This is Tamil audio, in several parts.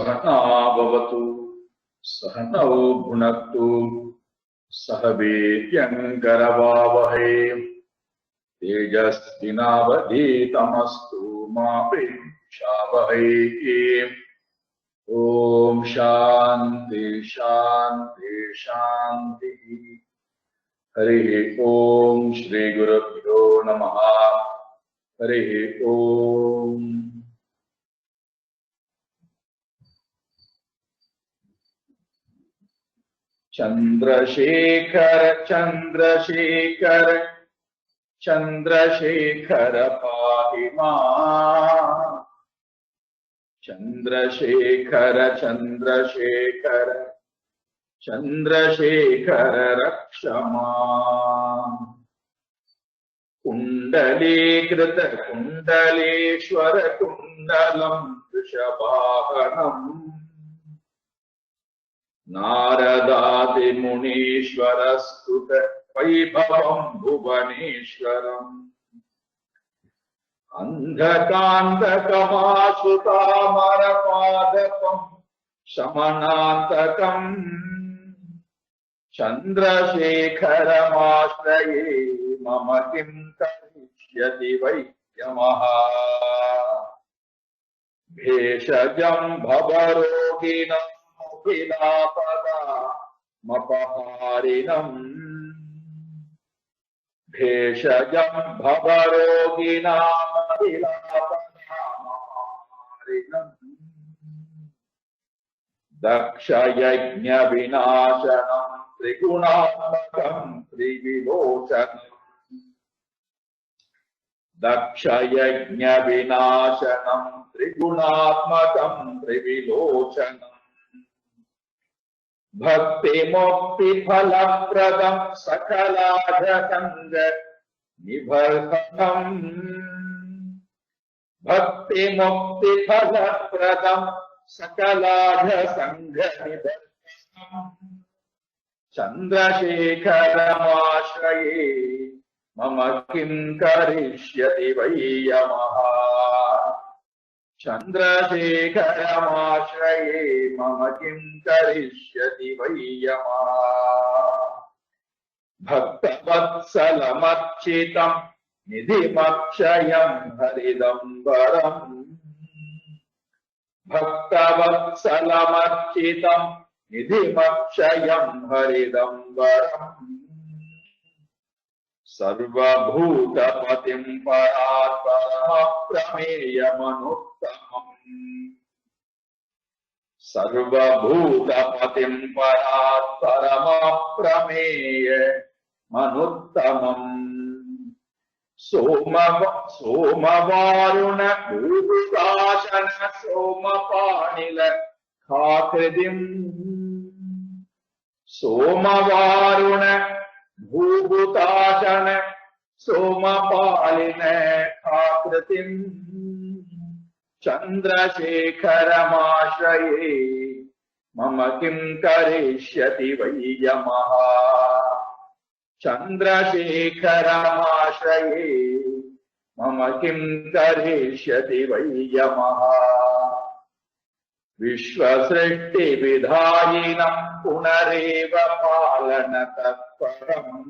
सहना भवतु सहनौ भुनक्तु सह वीर्यङ्करवावहै तेजस्विनावधीतमस्तु मा विद्विषावहै। ओम शांति शांति शांति। हरि ओम श्री गुरुभ्यो नमः। हरि ओम। चंद्रशेखर चंद्रशेखर चंद्रशेखर पाहि मां। चंद्रशेखर चंद्रशेखर चंद्रशेखर रक्ष मां। कुंडलीकृत कुंडलेश्वर कुंडलं वृषभाहनम् नारदादि मुनीश्वर स्तुत वैभवं भुवनेश्वरम् अंधकांतकमासुतामरपादपं शमनान्तकम् चंद्रशेखरमाश्रये मम किं करिष्यति वै यमः। भेषजं भवरोगिणम् मपहारिणम् भेषजं भवरोगिणामखिलापदामपहारिणम् दक्षयज्ञविनाशनं त्रिगुणात्मकं त्रिविलोचनम् दक्षयज्ञविनाशनं त्रिगुणात्मकं त्रिविलोचनम् भक्ति मुक्ति फलप्रदं सकलाघसंग निवर्तनम् भक्ति मुक्ति फलप्रदं सकलाघसंग निवर्तनम् चंद्रशेखरमाश्रये मम किं करिष्यति वै यमः। चंद्रशेखरमाश्रये मम किं करिष्यति वै यमः। भक्तवत्सलमर्चितं निधिमक्षयं हरिदम्बरम् भक्तवत्सलमर्चितं निधिमक्षयं हरिदम्बरम् सर्वभूतपतिं परात्परमप्रमेयमनुत्तमम् सर्वभूतपतिं परात्परमप्रमेयमनुत्तमम् सोमवारुण भूभुताशन सोमपाणिल खाकृतिम् सोमवारुण भूभुताशन सोमपालिन खाकृतिम् चंद्रशेखरमाश्रये मम किं करिष्यति वै यमः। चंद्रशेखरमाश्रये मम किं करिष्यति वै यमः। विश्वसृष्टिविधायिनं पुनरेव पालनतत्परम्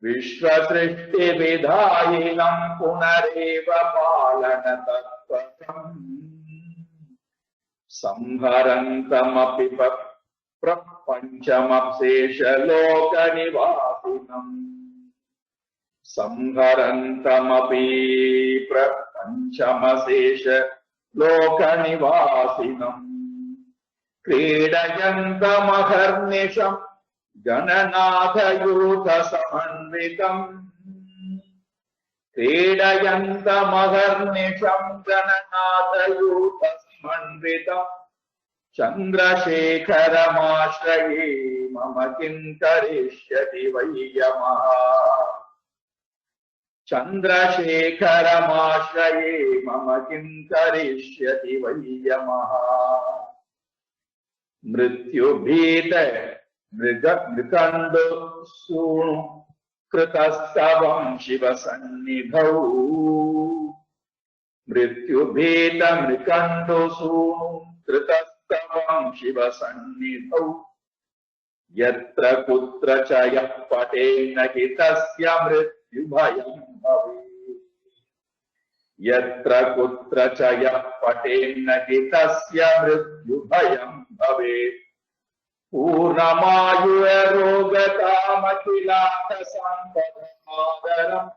विश्वसृष्टिविधायिनं पुनरेव पालनतत्परम् संहरन्तमपि प्रपञ्चमशेषलोकनिवासिनम् संहरन्तमपि प्रपञ्चमशेष लोकनिवासिनम् क्रीडयन्तमहर्निशम् गणनाथयूथसमन्वितम् क्रीडयन्तमहर्निशम् गणनाथयूथसमन्वितम् चंद्रशेखरमाश्रये मम किं करिष्यति वै यमः। चंद्रशेखरमाश्रये मम किं करिष्यति वै यमः। मृत्युभीत मृगंडु सूनु कृतस्तवं शिवसन्निधौ मृत्युभीतमृकण्डो सूनु कृतस्तवं शिवसन्निधौ यत्र कुत्र च यः पठेन्न हि तस्य मृत्युभयं भवेत् यत्र कुत्र च यः पठेन्न हि तस्य मृत्युभयं भवेत् पूर्णमायुरोगतामखिलार्थसम्पदमादरम्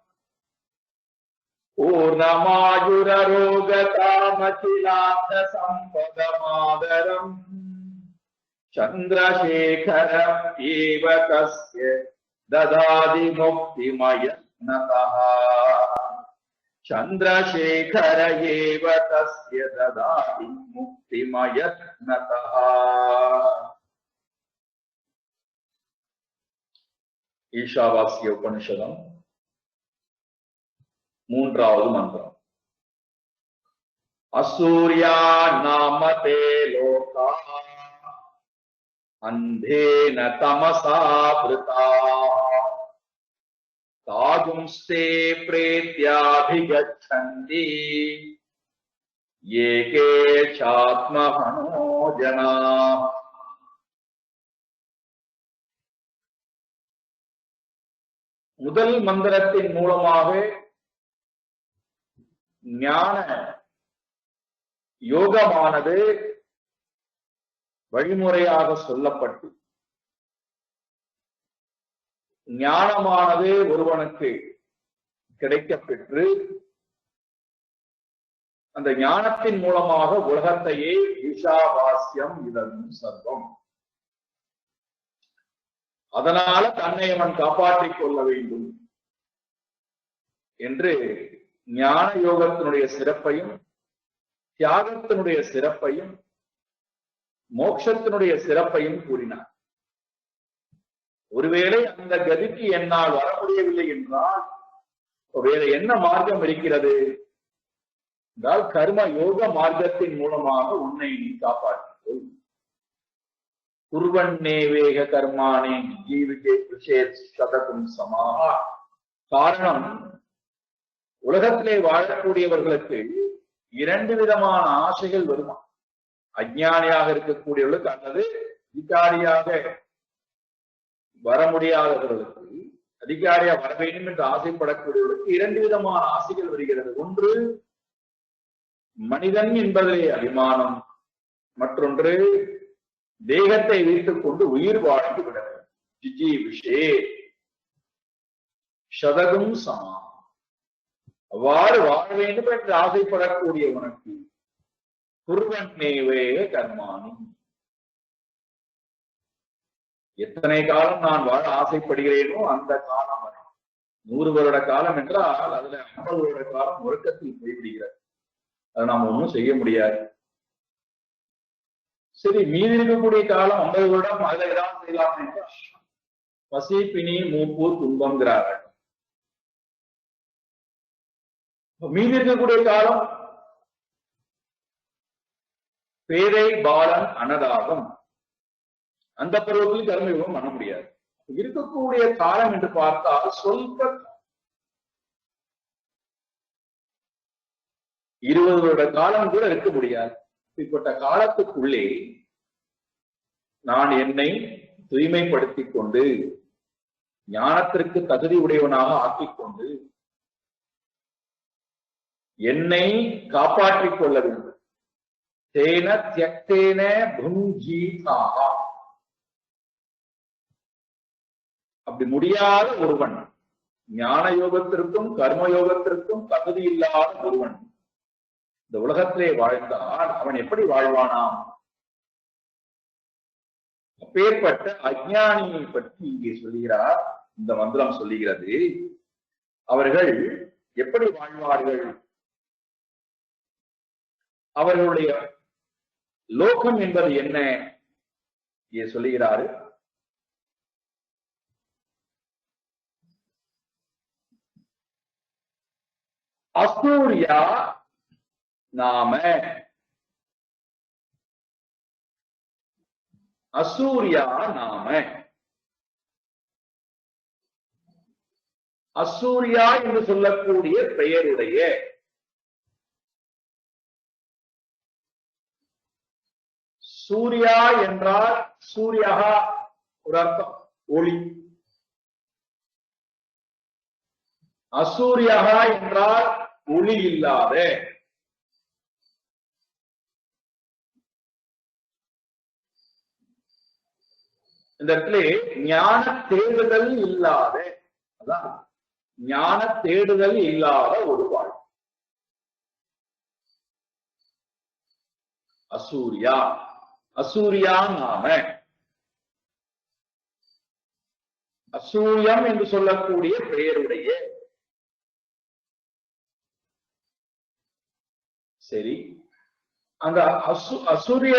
पूर्णमायुररोगतामखिलार्थसम्पदमादरम् चन्द्रशेखरम् एव तस्य ददाति मुक्तिमयत्नतः चन्द्रशेखर एव तस्य ददाति मुक्तिमयत्नतः ईशावास्य उपनिषदम् மூன்றாவது மந்திரம் அசூர்யா நாமதே லோகா அந்தேன தமசா வ்ருதா தாகும்ஸ்தே ப்ரேத்யாபிகச்சந்தி ஏகே சாத்மஹனோ ஜனா முதல் மந்திரத்தின் மூலமாக ஞான யோகமானது வழிமுறையாக சொல்லப்பட்டு ஞானமானது ஒருவனுக்கு கிடைக்கப்பெற்று அந்த ஞானத்தின் மூலமாக உலகத்தையே ஈஷாவாஸ்யம் இதழும் சர்வம் அதனால தன்னை அவன் காப்பாற்றிக் கொள்ள வேண்டும் என்று ஞான யோகத்தினுடைய சிறப்பையும் தியாகத்தினுடைய சிறப்பையும் மோட்சத்தினுடைய சிறப்பையும் கூறினார். ஒருவேளை அந்த கதிக்கு என்னால் வர முடியவில்லை என்றால் வேற என்ன மார்க்கம் இருக்கிறது என்றால் கர்ம யோக மார்க்கத்தின் மூலமாக உன்னை நீ காப்பாற்றிக்கொள். குர்வன்னேவேக கர்மானே ஜீவிகே விஷேத் சதகும் சமாஹா. காரணம், உலகத்திலே வாழக்கூடியவர்களுக்கு இரண்டு விதமான ஆசைகள் வருமா. அஞ்ஞானியாக இருக்கக்கூடியவர்களுக்கு அல்லது அதிகாரியாக வர முடியாதவர்களுக்கு, அதிகாரியா வர வேண்டும் என்று ஆசைப்படக்கூடியவர்களுக்கு இரண்டு விதமான ஆசைகள் வருகிறது. ஒன்று மனிதன் என்பதிலே அபிமானம், மற்றொன்று தேகத்தை வைத்துக் கொண்டு உயிர் வாழ்ந்து விட ஜிஜி விஷே சதகும் சமா. அவ்வாறு வாழ வேண்டும் என்று ஆசைப்படக்கூடிய உனக்கு குர்வன்னேவே கர்மானி, எத்தனை காலம் நான் வாழ ஆசைப்படுகிறேனோ அந்த காலம் வரை. 100 வருட காலம் என்றால் அதுல 50 வருட காலம் ஒழுக்கத்தில் போய்விடுகிறது. அதை நாம் ஒன்றும் செய்ய முடியாது. சரி, மீதி இருக்கக்கூடிய காலம் 50 வருடம் அதுல ஏதாவது செய்யலாம் என்றால் பசி பிணி மூப்பு துன்பம்ங்கிறார்கள். மீதி இருக்கக்கூடிய காலம் பேதை பாலன் அனதாகம், அந்த பருவத்தில் கர்மயோகம் பண்ண முடியாது. இருக்கக்கூடிய காலம் என்று பார்த்தால் சொல்ப 20 வருட காலம் கூட இருக்க முடியாது. இப்படிப்பட்ட காலத்துக்குள்ளே நான் என்னை தூய்மைப்படுத்திக் கொண்டு ஞானத்திற்கு தகுதி உடையவனாக ஆக்கிக்கொண்டு என்னை காப்பாற்றிக் கொள்ள வேண்டும். தேன தியக்தேன புஞ்சீதாக. அப்படி முடியாத ஒருவன், ஞான யோகத்திற்கும் கர்மயோகத்திற்கும் தகுதி இல்லாத ஒருவன் இந்த உலகத்திலே வாழ்ந்தால் அவன் எப்படி வாழ்வானாம்? அப்பேற்பட்ட அஞ்ஞானியை பற்றி இங்கே சொல்லுகிறார். இந்த மந்திரம் சொல்லுகிறது, அவர்கள் எப்படி வாழ்வார்கள், அவர்களுடைய லோகம் என்பது என்ன இங்கே சொல்லுகிறாரு. அசூர்யா நாம, அசூர்யா நாம. அசூர்யா என்று சொல்லக்கூடிய பெயருடைய சூர்யா என்றால் சூரியகா ஒரு அர்த்தம் ஒளி. அசூரியகா என்றால் ஒளி இல்லாத. இந்த இடத்துல ஞான தேடுதல் இல்லாத, அதான் ஞான தேடுதல் இல்லாத ஒரு வாழ்க்கை. அசூர்யா, அசூர்யா நாம அசூரியம் என்று சொல்லக்கூடிய பெயருடைய, சரி, அந்த அசூரிய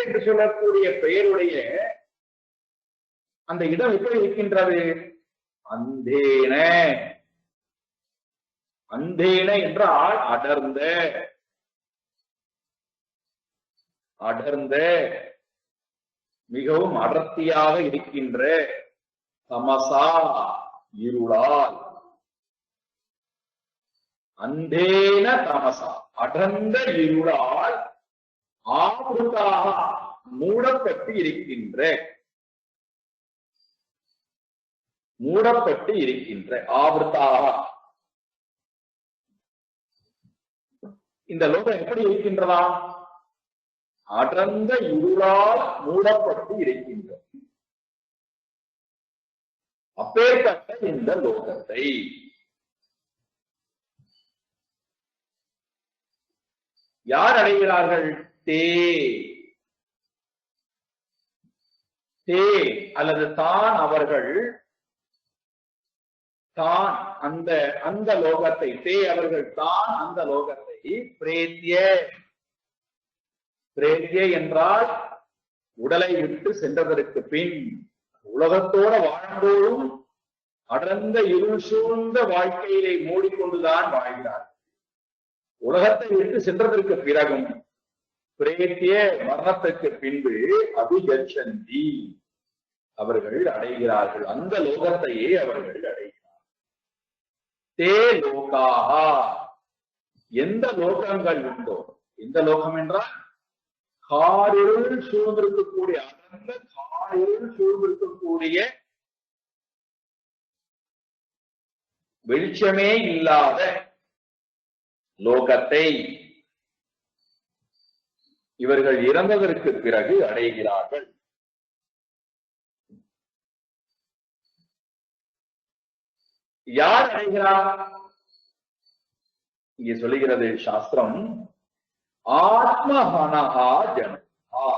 என்று சொல்லக்கூடிய பெயருடைய அந்த இடம் எப்படி இருக்கின்றது? அந்தேன. அந்தேன என்றால் அடர்ந்த, அடர்ந்த மிகவும் அடர்த்தியாக இருக்கின்ற, தமசா இருளால். அந்தேன தமசா அடர்ந்த இருளால் ஆவృతాக மூடப்பட்டு இருக்கின்ற, மூடப்பட்டு இருக்கின்ற ஆவృతాக. இந்த லோகம் எப்படி இருக்கின்றதா? அடர்ந்த இருளால் மூடப்பட்டு இருக்கின்ற. அப்பேற்பட்ட இந்த லோகத்தை யார் அடைகிறார்கள்? தே, தே அல்லது தான் அவர்கள், தான் அந்த அந்த லோகத்தை, தே அவர்கள் தான் அந்த லோகத்தை, பிரேத்திய, பிரேத்திய என்றால் உடலை விட்டு சென்றதற்கு பின், உலகத்தோட வாழ்ந்தோடும் அடர்ந்த இருள் சூழ்ந்த வாழ்க்கையிலே மூடிக்கொண்டுதான் வாழ்கிறார். உலகத்தை விட்டு சென்றதற்கு பிறகும் பிரேத்திய மரணத்துக்கு பின்பு அபிகச்சந்தி அவர்கள் அடைகிறார்கள், அந்த லோகத்தையே அவர்கள் அடைகிறார்கள். தே லோகாஹா, எந்த லோகங்கள் உண்டோ, எந்த லோகம் என்றால் காரிருள் சூழ்ந்திருக்கக்கூடிய, அடர்ந்த காரிருள் சூழ்ந்திருக்கக்கூடிய, வெளிச்சமே இல்லாத லோகத்தை இவர்கள் இறந்ததற்கு பிறகு அடைகிறார்கள். யார் அடைகிறார்? இங்கே சொல்லுகிறது சாஸ்திரம், ஆத்மஹனஹா ஜனஹா.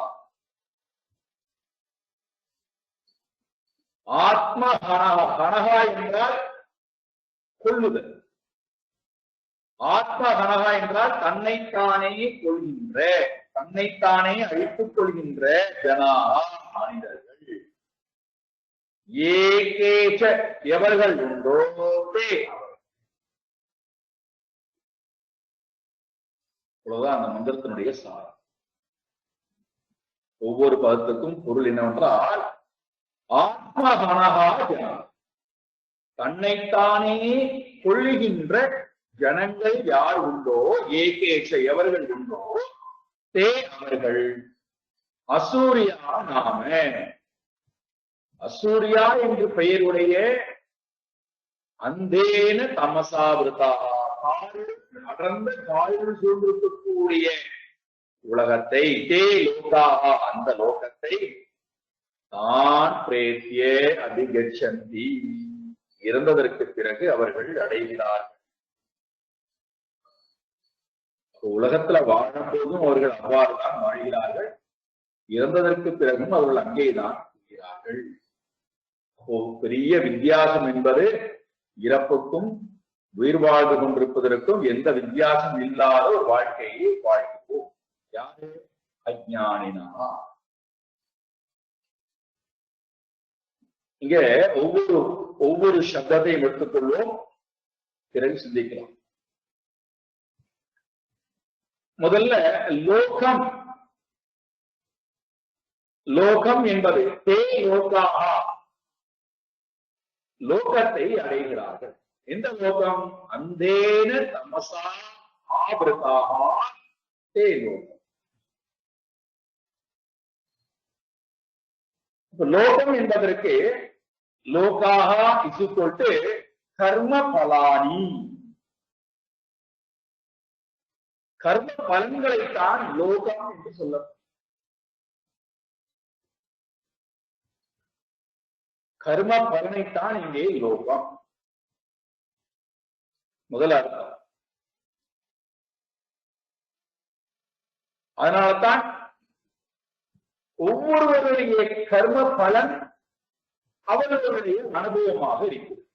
ஆத்மஹனஹா, ஹனஹா என்றால் கொள்ளுதல். ஆத்மஹனஹா என்றால் தன்னைத்தானே கொள்கின்ற, தன்னைத்தானே அழித்துக் கொள்கின்ற ஜனாஹா மனிதர்கள். ஏகேச எவர்கள் உண்டோ தே. அவ்வளவுதான் அந்த மந்திரத்தினுடைய சாரம். ஒவ்வொரு பதத்துக்கும் பொருள் என்னவென்றால், ஆத்மஹனஹா ஜனா, தன்னைத்தானே கொள்ளுகின்ற ஜனங்கள் யார் உண்டோ, ஏகேஷ எவர்கள் உண்டோ, தே அவர்கள், அசூரியா நாம, அசூரியா என்று பெயருடைய அந்தேன தமசாவிருதா, அடர்ந்த காய்கள் சூழ்ந்திருக்கக்கூடிய உலகத்தை, தே லோகாஹா அந்த லோகத்தை, தான் பிரேத்திய அதிகச்சந்தி இறந்ததற்கு பிறகு அவர்கள் அடைகிறார்கள். உலகத்துல வாழும் போதும் அவர்கள் அவ்வாறுதான் வாழ்கிறார்கள், இறந்ததற்கு பிறகும் அவர்கள் அங்கேதான் இருக்கிறார்கள். பெரிய வித்தியாசம் என்பது இறப்புக்கும் உயிர் வாழ்ந்து கொண்டிருப்பதற்கும் எந்த வித்தியாசம் இல்லாத ஒரு வாழ்க்கையை வாழ்கிறோம். யாரு? அஞ்ஞானினா. இங்க ஒவ்வொரு சப்தத்தையும் எடுத்துக்கொள்வோம், பிறகு சிந்திக்கலாம். முதல்ல லோகம், லோகம் என்பது தே லோகாஹா, லோகத்தை அடைகிறார்கள். எந்த லோகம்? அந்தேன தமசா ஆவிருதாஹா தே லோகம். லோகம் என்பதற்கு லோகாஹா இஸ் ஈக்வல் டு கர்ம பலானி. கர்ம பலன்களைத்தான் லோகம் என்று சொல்லப்படும். கர்ம பலனைத்தான் இங்கே லோகம். முதல் அர்த்தம். அதனால்தான் ஒவ்வொருவருடைய கர்ம பலன் அவர்களுடைய அனுபவமாக இருக்கிறது.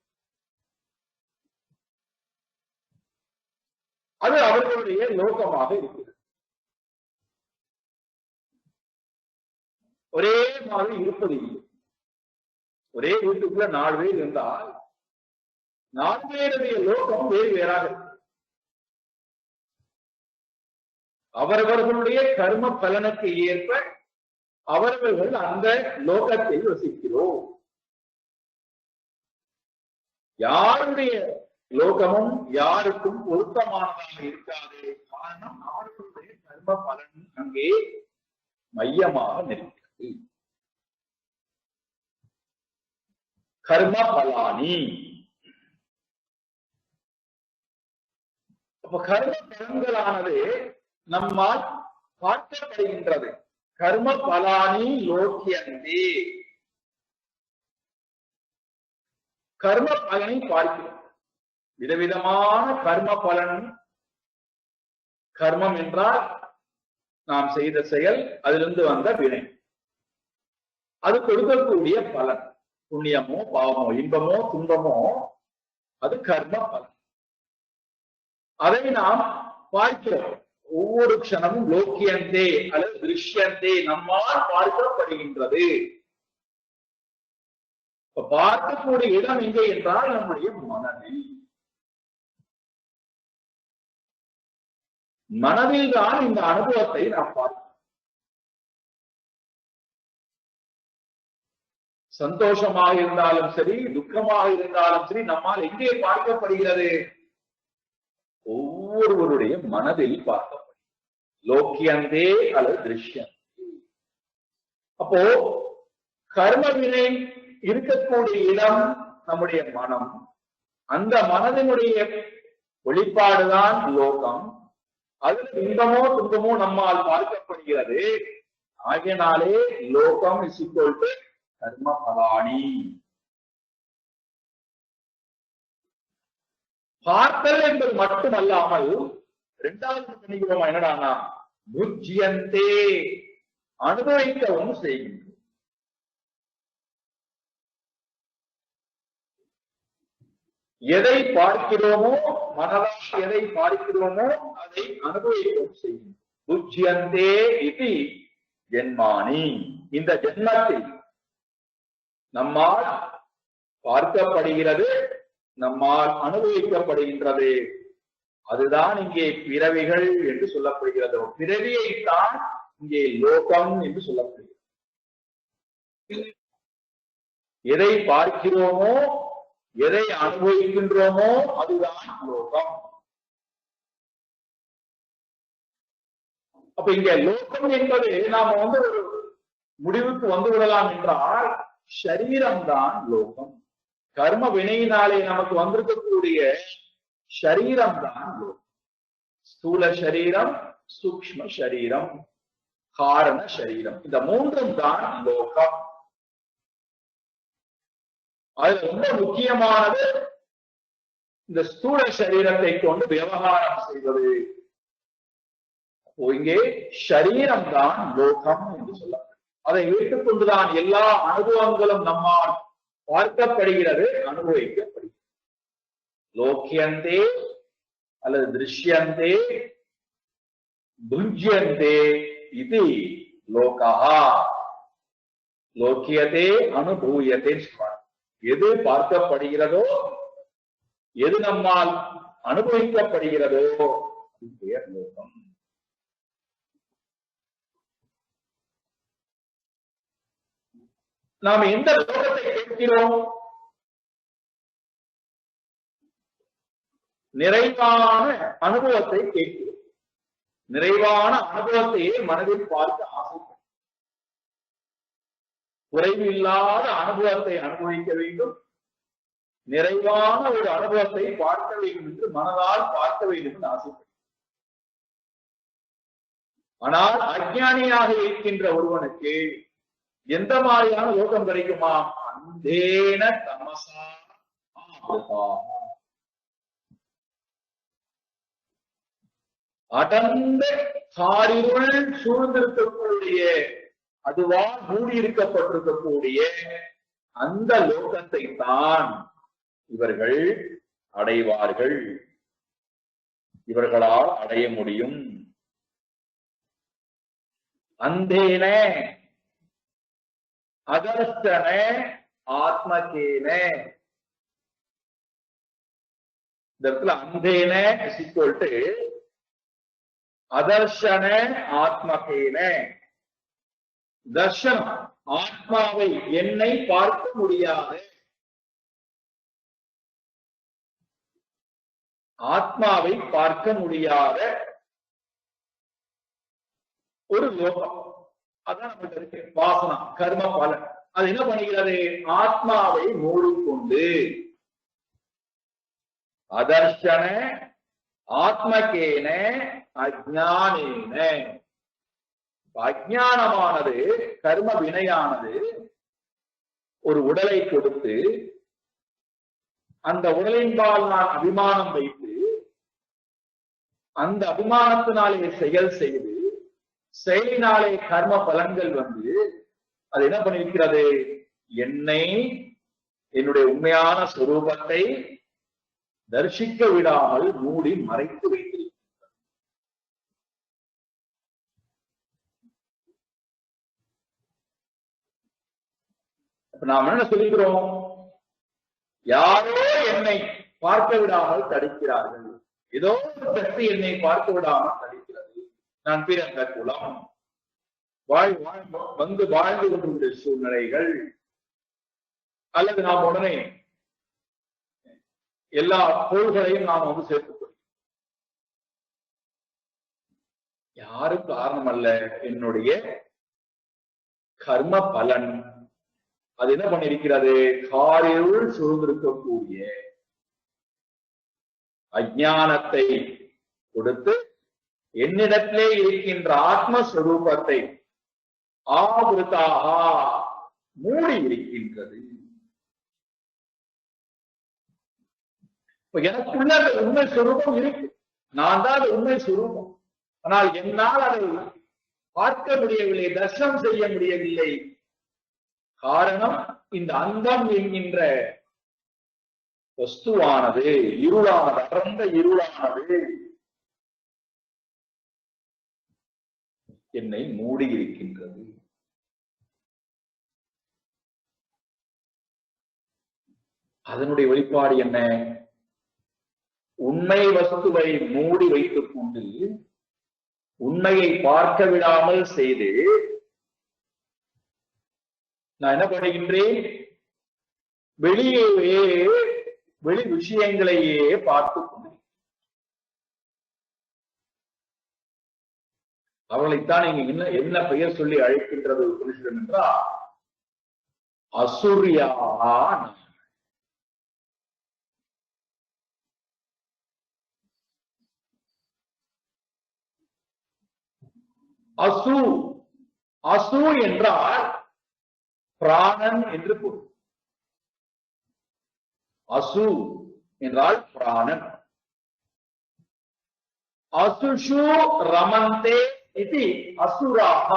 அது அவர்களுடைய லோகமாக இருக்கிறது. ஒரே மாதிரி இருப்பது இல்லை. ஒரே வீட்டுக்குள்ள 4 பேர் இருந்தால் 4 பேருடைய லோகம் வேறு வேறாக இருக்கு. அவரவர்களுடைய கர்ம பலனுக்கு ஏற்ப அவர்கள் அந்த லோகத்தில் வசிக்கிறோம். யாருடைய லோகமும் யாருக்கும் பொருத்தமானதாக இருக்காது. காரணம் அவர்களுடைய கர்ம பலன் அங்கே மையமாக நிற்கிறது. கர்ம பலானி. அப்ப கர்ம பலன்களானது நம்மால் பார்க்கப்படுகின்றது. கர்ம பலானி லோக்கியந்தே. கர்ம பலனை பார்க்கிறோம். விதவிதமான கர்ம பலன். கர்மம் என்றால் நாம் செய்த செயல், அதிலிருந்து வந்த வினை, அது கொடுக்கக்கூடிய பலன். புண்ணியமோ பாவமோ, இன்பமோ துன்பமோ, அது கர்ம பலன். அதை நாம் பார்க்கிறோம். ஒவ்வொரு க்ஷணமும் லோக்கியந்தே அல்லது திருஷ்யந்தே நம்மால் பார்க்கப்படுகின்றது. பார்க்கக்கூடிய இடம் எங்கே என்றால் நம்முடைய மனதில். மனதில் தான் இந்த அனுபவத்தை நாம் பார்க்கிறோம். சந்தோஷமாக இருந்தாலும் சரி, துக்கமாக இருந்தாலும் சரி, நம்மால் எங்கே பார்க்கப்படுகிறது? ஒவ்வொருவருடைய மனதில் பார்க்கப்படுகிறது. லோக்கியந்தே அல்லது திருஷ்யம். அப்போ கர்மவினை இருக்கக்கூடிய இடம் நம்முடைய மனம். அந்த மனதினுடைய வெளிப்பாடுதான் லோகம். அதில் இன்பமோ துன்பமோ நம்மால் பார்க்கப்படுகிறது. ஆகியனாலே லோகம் இஸ் ஈக்வல் டு கர்ம பலானி. பார்த்தல் என்பது மட்டுமல்லாமல் இரண்டாவது பண்ணிக்கிறோமா என்னடானா புஜ்யந்தே, அனுபவிக்கவும் செய்கின்றோம். எதை பார்க்கிறோமோ, மனதால் எதை பார்க்கிறோமோ அதை அனுபவிக்கவும் செய்கின்றோம். புஜ்யந்தே இது ஜென்மானி. இந்த ஜென்மத்தில் நம்மால் பார்க்கப்படுகிறது, நம்மால் அனுபவிக்கப்படுகின்றது. அதுதான் இங்கே பிறவிகள் என்று சொல்லப்படுகிறது. பிறவியைத்தான் இங்கே லோகம் என்று சொல்லப்படுகிறது. எதை பார்க்கிறோமோ, எதை அனுபவிக்கின்றோமோ அதுதான் லோகம். அப்ப இங்க லோகம் என்பது நாம ஒரு முடிவுக்கு வந்து விடலாம் என்றால் ஷரீரம்தான் லோகம். கர்ம வினையினாலே நமக்கு வந்திருக்கக்கூடிய ஷரீரம் தான் லோகம். ஸ்தூல சரீரம், சூக்ஷ்ம சரீரம், காரண சரீரம், இந்த மூன்றும் தான் லோகம். அதுல ரொம்ப முக்கியமானது இந்த ஸ்தூல சரீரத்தை கொண்டு விவகாரம் செய்வது. இங்கே ஷரீரம் தான் லோகம் என்று சொல்லப்படும். அதை வைத்துக் கொண்டுதான் எல்லா அனுபவங்களும் நம்மால் பார்க்கப்படுகிறது, அனுபவிக்கப்படுகிறது. லோக்கியந்தே அல்லது திருஷ்யந்தே புஜ்யந்தே இது லோகா. லோக்கியதே அனுபூயதே. எது பார்க்கப்படுகிறதோ, எது நம்மால் அனுபவிக்கப்படுகிறதோ அது பெயர் லோகம். நாம் எந்த லோகத்தை கேட்கிறோம்? நிறைவான அனுபவத்தை கேட்கிறோம். நிறைவான அனுபவத்தையே மனதில் பார்க்க ஆசைப்படும். குறைவு இல்லாத அனுபவத்தை அனுபவிக்க வேண்டும், நிறைவான ஒரு அனுபவத்தை பார்க்க வேண்டும் என்று மனதால் பார்க்க வேண்டும் என்று ஆசைப்படுகிறேன். ஆனால் அஞ்ஞானியாக இருக்கின்ற ஒருவனுக்கு எந்த மாதிரியான லோகம் கிடைக்குமா? அந்தேன தமசா அடர்ந்த காரிருள் சூழ்ந்திருக்கக்கூடிய, அதுவால் மூடியிருக்கப்பட்டிருக்கக்கூடிய அந்த லோகத்தை தான் இவர்கள் அடைவார்கள், இவர்களால் அடைய முடியும். அந்தேன அதர்ஷன ஆத்மகேன, இந்த இடத்துல அந்தேன இஸ் ஈக்வல் டு அதர்ஷன ஆத்மகேன. தர்ஷனம் ஆத்மாவை, என்னை பார்க்க முடியாத ஆத்மாவை பார்க்க முடியாத ஒரு லோகம், அதான் நமக்கு இருக்கு வாசனா கர்ம பலன். அது என்ன பண்ணுகிறது? ஆத்மாவை மூடிக்கொண்டு அதர்ஷன ஆத்மகேன அஜ்ஞானேன. அஜ்ஞானமானது, கர்ம வினையானது ஒரு உடலை கொடுத்து அந்த உடலின்பால் நான் அபிமானம் வைத்து அந்த அபிமானத்தினாலே செயல் செய்து செயலினாலே கர்ம பலன்கள் வந்து அது என்ன பண்ணிருக்கிறது? என்னை, என்னுடைய உண்மையான சொரூபத்தை தரிசிக்க விடாமல் மூடி மறைத்து வைத்திருக்கிறது. நாம் என்ன சொல்லுகிறோம்? யாரோ என்னை பார்க்க விடாமல் தடுக்கிறார்கள், ஏதோ ஒரு சக்தி என்னை பார்க்க விடாமல் தடுக்கிறது. நான் பிறந்த குலம், வந்து வாழ்ந்து கொண்டிருக்கிற சூழ்நிலைகள், அல்லது நாம் உடனே எல்லா பொருள்களையும் நாம் வந்து சேர்த்துக் கொள்கிறோம். யாரும் காரணம் அல்ல, என்னுடைய கர்ம பலன். அது என்ன பண்ணிருக்கிறது? காரிருள் சூழ்ந்திருக்கக்கூடிய அஞ்ஞானத்தை கொடுத்து என்னிடத்திலே இருக்கின்ற ஆத்மஸ்வரூபத்தை ஆவிருத்தாக மூடி இருக்கின்றது. எனக்குள்ள அந்த உண்மை சுரூபம் இருக்கு, நான் தான் அந்த உண்மை சுரூபம். ஆனால் என்னால் அதை பார்க்க முடியவில்லை, தர்சனம் செய்ய முடியவில்லை. காரணம், இந்த அந்தம் என்கின்ற வஸ்துவானது இருளானது, அடர்ந்த இருளானது என்னை மூடி இருக்கின்றது. அதனுடைய வெளிப்பாடு என்ன? உண்மை வஸ்துவை மூடி வைத்துக் கொண்டு உண்மையை பார்க்க விடாமல் செய்து நான் என்ன பண்ணுகின்றேன்? வெளியே வெளி விஷயங்களையே பார்த்து கொண்டு அவர்களைத்தான் நீங்க என்ன பெயர் சொல்லி அழைக்கின்றது புருஷன் என்றால் அசூரியான. அசு அசு என்றால் பிராணன் என்று பொருள். அசு என்றால் பிராணன். அசுஷு ரமந்தே இது அசுராக.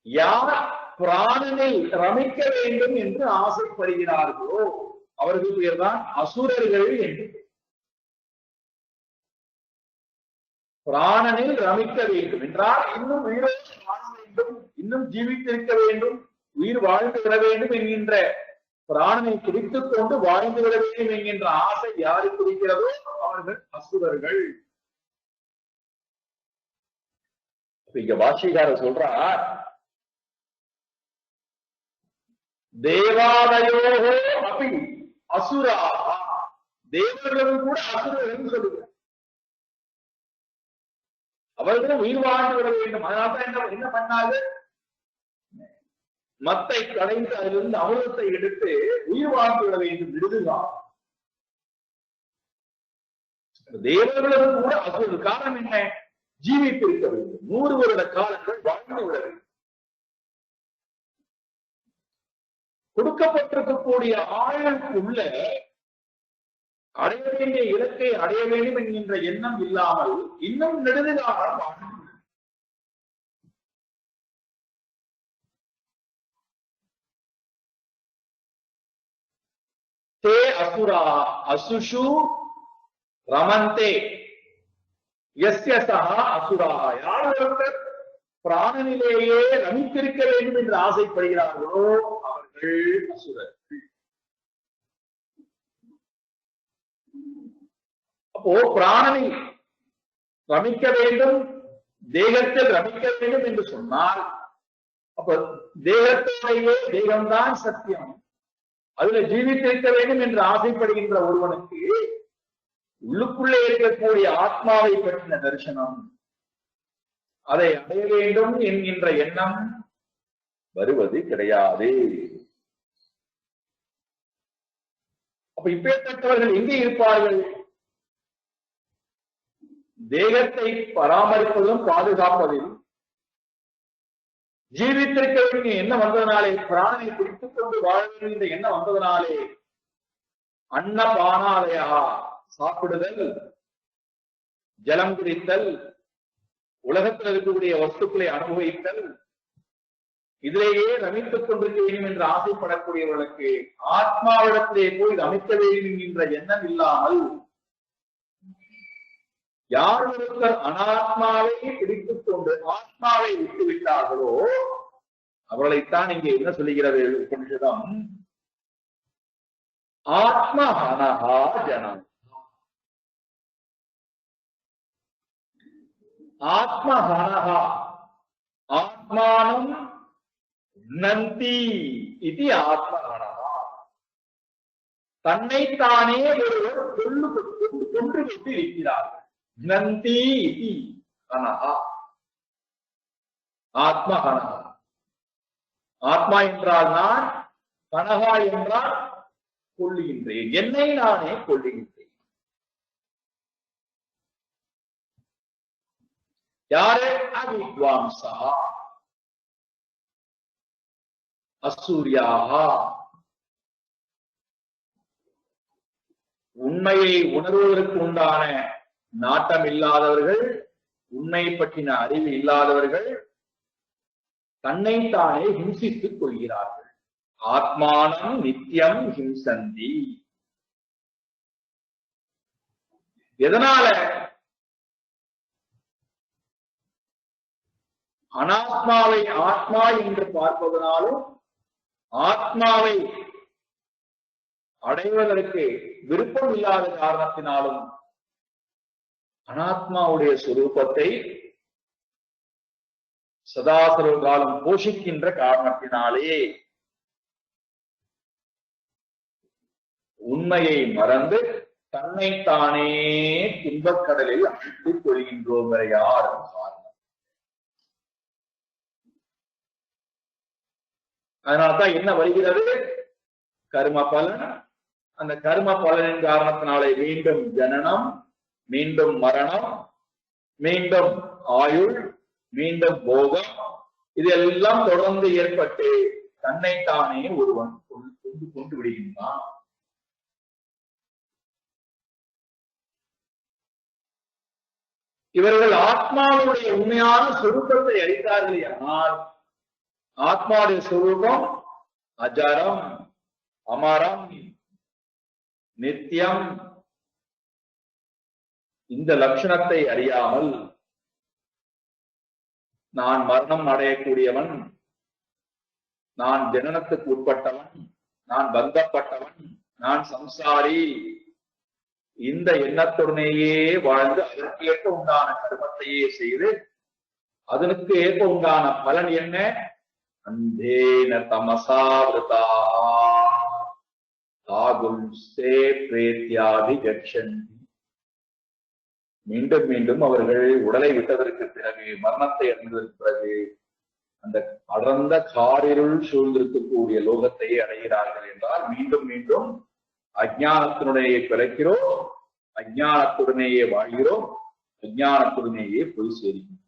யார் பிராணனை ரமிக்க வேண்டும் என்று ஆசைப்படுகிறார்களோ அவர்கள் பேர்தான் அசுரர்கள் என்று. பிராணனில் ரமிக்க வேண்டும் என்றால் இன்னும் உயிரோடு வாழ வேண்டும், இன்னும் ஜீவித்திருக்க வேண்டும், உயிர் வாழ்ந்து விட வேண்டும் என்கின்ற பிராணனை பிடித்துக் கொண்டு வாழ்ந்து விட வேண்டும் என்கின்ற ஆசை யாருக்கு இருக்கிறதோ அவர்கள் அசுரர்கள். இங்க பாஷிகாரர் சொல்றார், தேவாலயோகோ அப்படி அசுராகா. தேவர்களும் கூட அசுரர்கள் சொல்லுகிறார். அவர்களும் உயிர் வாழ்ந்து விட வேண்டும். அதனால்தான் என்ன பண்ணாங்க? மத்தை கடைந்து அதிலிருந்து அமிர்தத்தை எடுத்து உயிர் வாழ்ந்து விட வேண்டும். விடுதுதான் தேவர்களும் கூட அசுரர். காரணம் என்ன? ஜீவித்திருக்க வேண்டும். 100 வருட காலங்கள் வாழ்ந்து விட வேண்டும். கொடுக்கப்பட்டிருக்கக்கூடிய ஆயுளுக்குள்ள அடைய வேண்டிய இலக்கை அடைய வேண்டும் என்கின்ற எண்ணம் இல்லாமல் இன்னும் நெடுதாக வாழ்ந்து தே அசுரா அசுஷு ரமந்தே யஸ்ய சஹா அசுராஹ. யார் ஒருவர் பிராணனிலேயே ரமித்திருக்க வேண்டும் என்று ஆசைப்படுகிறார்களோ அவர்கள் அசுரர்கள். அப்போ பிராணனை ரமிக்க வேண்டும், தேகத்தில் ரமிக்க வேண்டும் என்று சொன்னால் அப்ப தேகத்தோடையே தேகம்தான் சத்தியம், அதுல ஜீவித்திருக்க வேண்டும் என்று ஆசைப்படுகின்ற ஒருவனுக்கு உள்ளுக்குள்ளே இருக்கக்கூடிய ஆத்மாவை பற்றின தரிசனம், அதை அடைய வேண்டும் என்கின்ற எண்ணம் வருவது கிடையாது. அப்ப இப்பேற்பட்டவர்கள் எங்கே இருப்பார்கள்? தேகத்தை பராமரிப்பதும் பாதுகாப்பதில் ஜீவித்திருக்க வேண்டிய எண்ணம் வந்ததனாலே, பிராணனை பிடித்துக் கொண்டு வாழ வேண்டிய எண்ணம் வந்ததனாலே அன்னபானாதயா, சாப்பிடுதல், ஜலம் குடித்தல், உலகத்தில் இருக்கக்கூடிய வஸ்துக்களை அனுபவித்தல், இதிலேயே ரமித்துக் கொண்டிருக்க வேண்டும் என்று ஆசைப்படக்கூடியவர்களுக்கு ஆத்மாவிடத்திலே போய் ரமிக்க வேண்டும் என்ற எண்ணம் இல்லாமல் யார் ஒருத்தர் அனாத்மாவை பிடித்துக் கொண்டு ஆத்மாவை விட்டுவிட்டார்களோ அவர்களைத்தான் இங்கே என்ன சொல்லுகிறது உபனிஷதம்? ஆத்மஹனஹா ஜனம். ஆத்மஹனஹா ஆத்மானம் நந்தி இது ஆத்மஹனஹா. தன்னைத்தானே ஒருவர் கொன்று விட்டு இருக்கிறார்கள். நந்தி இது ஹனஹா, ஆத்மஹனஹா. ஆத்மா என்றால் நான், ஹனஹா என்றால் கொள்ளுகின்றேன், என்னை நானே கொள்ளுகின்றேன். யாரே? அவித்வாம்சா அசூர்யாஹா. உண்மையை உணர்வதற்கு உண்டான நாட்டம் இல்லாதவர்கள், உண்மை பற்றின அறிவு இல்லாதவர்கள் தன்னைத்தானே ஹிம்சித்துக் கொள்கிறார்கள். ஆத்மானம் நித்தியம் ஹிம்சந்தி. எதனால? அனாத்மாவை ஆத்மா என்று பார்ப்பதனாலும் ஆத்மாவை அடைவதற்கு விருப்பம் இல்லாத காரணத்தினாலும் அனாத்மாவுடைய சுரூபத்தை சதாசர்வ காலம் போஷிக்கின்ற காரணத்தினாலே உண்மையை மறந்து தன்னைத்தானே துன்பக்கடலில் அழித்துக் கொள்கின்றோம். வேற யாரும் காரணம். அதனால்தான் என்ன வருகிறது? கர்ம பலன். அந்த கர்ம பலனின் காரணத்தினாலே மீண்டும் ஜனனம், மீண்டும் மரணம், மீண்டும் ஆயுள், மீண்டும் போகம், இதெல்லாம் தொடர்ந்து ஏற்பட்டு தன்னைத்தானே ஒருவன் கொண்டு விடுகின்றான். இவர்கள் ஆத்மாவுடைய உண்மையான சொரூபத்தை அறிந்தார்கள். ஆனால் ஆத்மாவுடைய சொரூபம் அஜரம், அமரம், நித்தியம். இந்த லட்சணத்தை அறியாமல் நான் மரணம் அடையக்கூடியவன், நான் ஜனனத்துக்கு உட்பட்டவன், நான் பந்தப்பட்டவன், நான் சம்சாரி, இந்த எண்ணத்துடனேயே வாழ்ந்து அதற்கு ஏற்ப உண்டான கர்மத்தையே செய்து அதற்கு ஏற்ப உண்டான பலன் என்ன? அந்தேன தமசாவிருதா தாகுல்சே பிரேத்யாபிகச்சந்தி. மீண்டும் மீண்டும் அவர்கள் உடலை விட்டதற்கு பிறகு, மரணத்தை அடைந்ததற்கு பிறகு அந்த அடர்ந்த காரிருள் சூழ்ந்திருக்கக்கூடிய லோகத்தையே அடைகிறார்கள் என்றால் மீண்டும் மீண்டும் அஞ்ஞானத்தினுடைய பிறக்கிறோம், அஞ்ஞானத்துடனேயே வாழ்கிறோம், அஞ்ஞானத்துடனேயே போய் சேர்கிறோம்.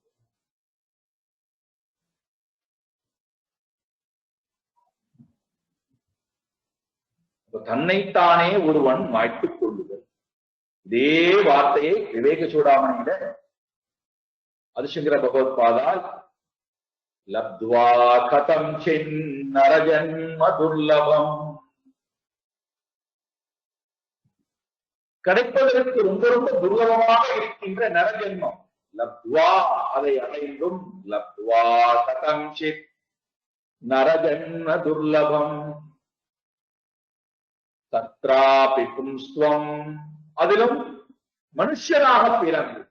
தன்னைத்தானே ஒருவன் மாய்த்துக் கொள்ளுதல். இதே வார்த்தையை விவேக சூடாமணியில அதிசங்கர பகவத்பாதால் லப்த்வா கதம் சின்னரஜன்ம துர்லபம், கிடைப்பதற்கு ரொம்ப ரொம்ப துர்லபமாக இருக்கின்ற நரஜன்மம், லப்த்வா அதை அடைந்தும், லப்த்வா கதம் சித் நரஜன்ம துர்லபம் தத்ராபி பும்ஸ்வம், அதிலும் மனுஷனாக பிறந்து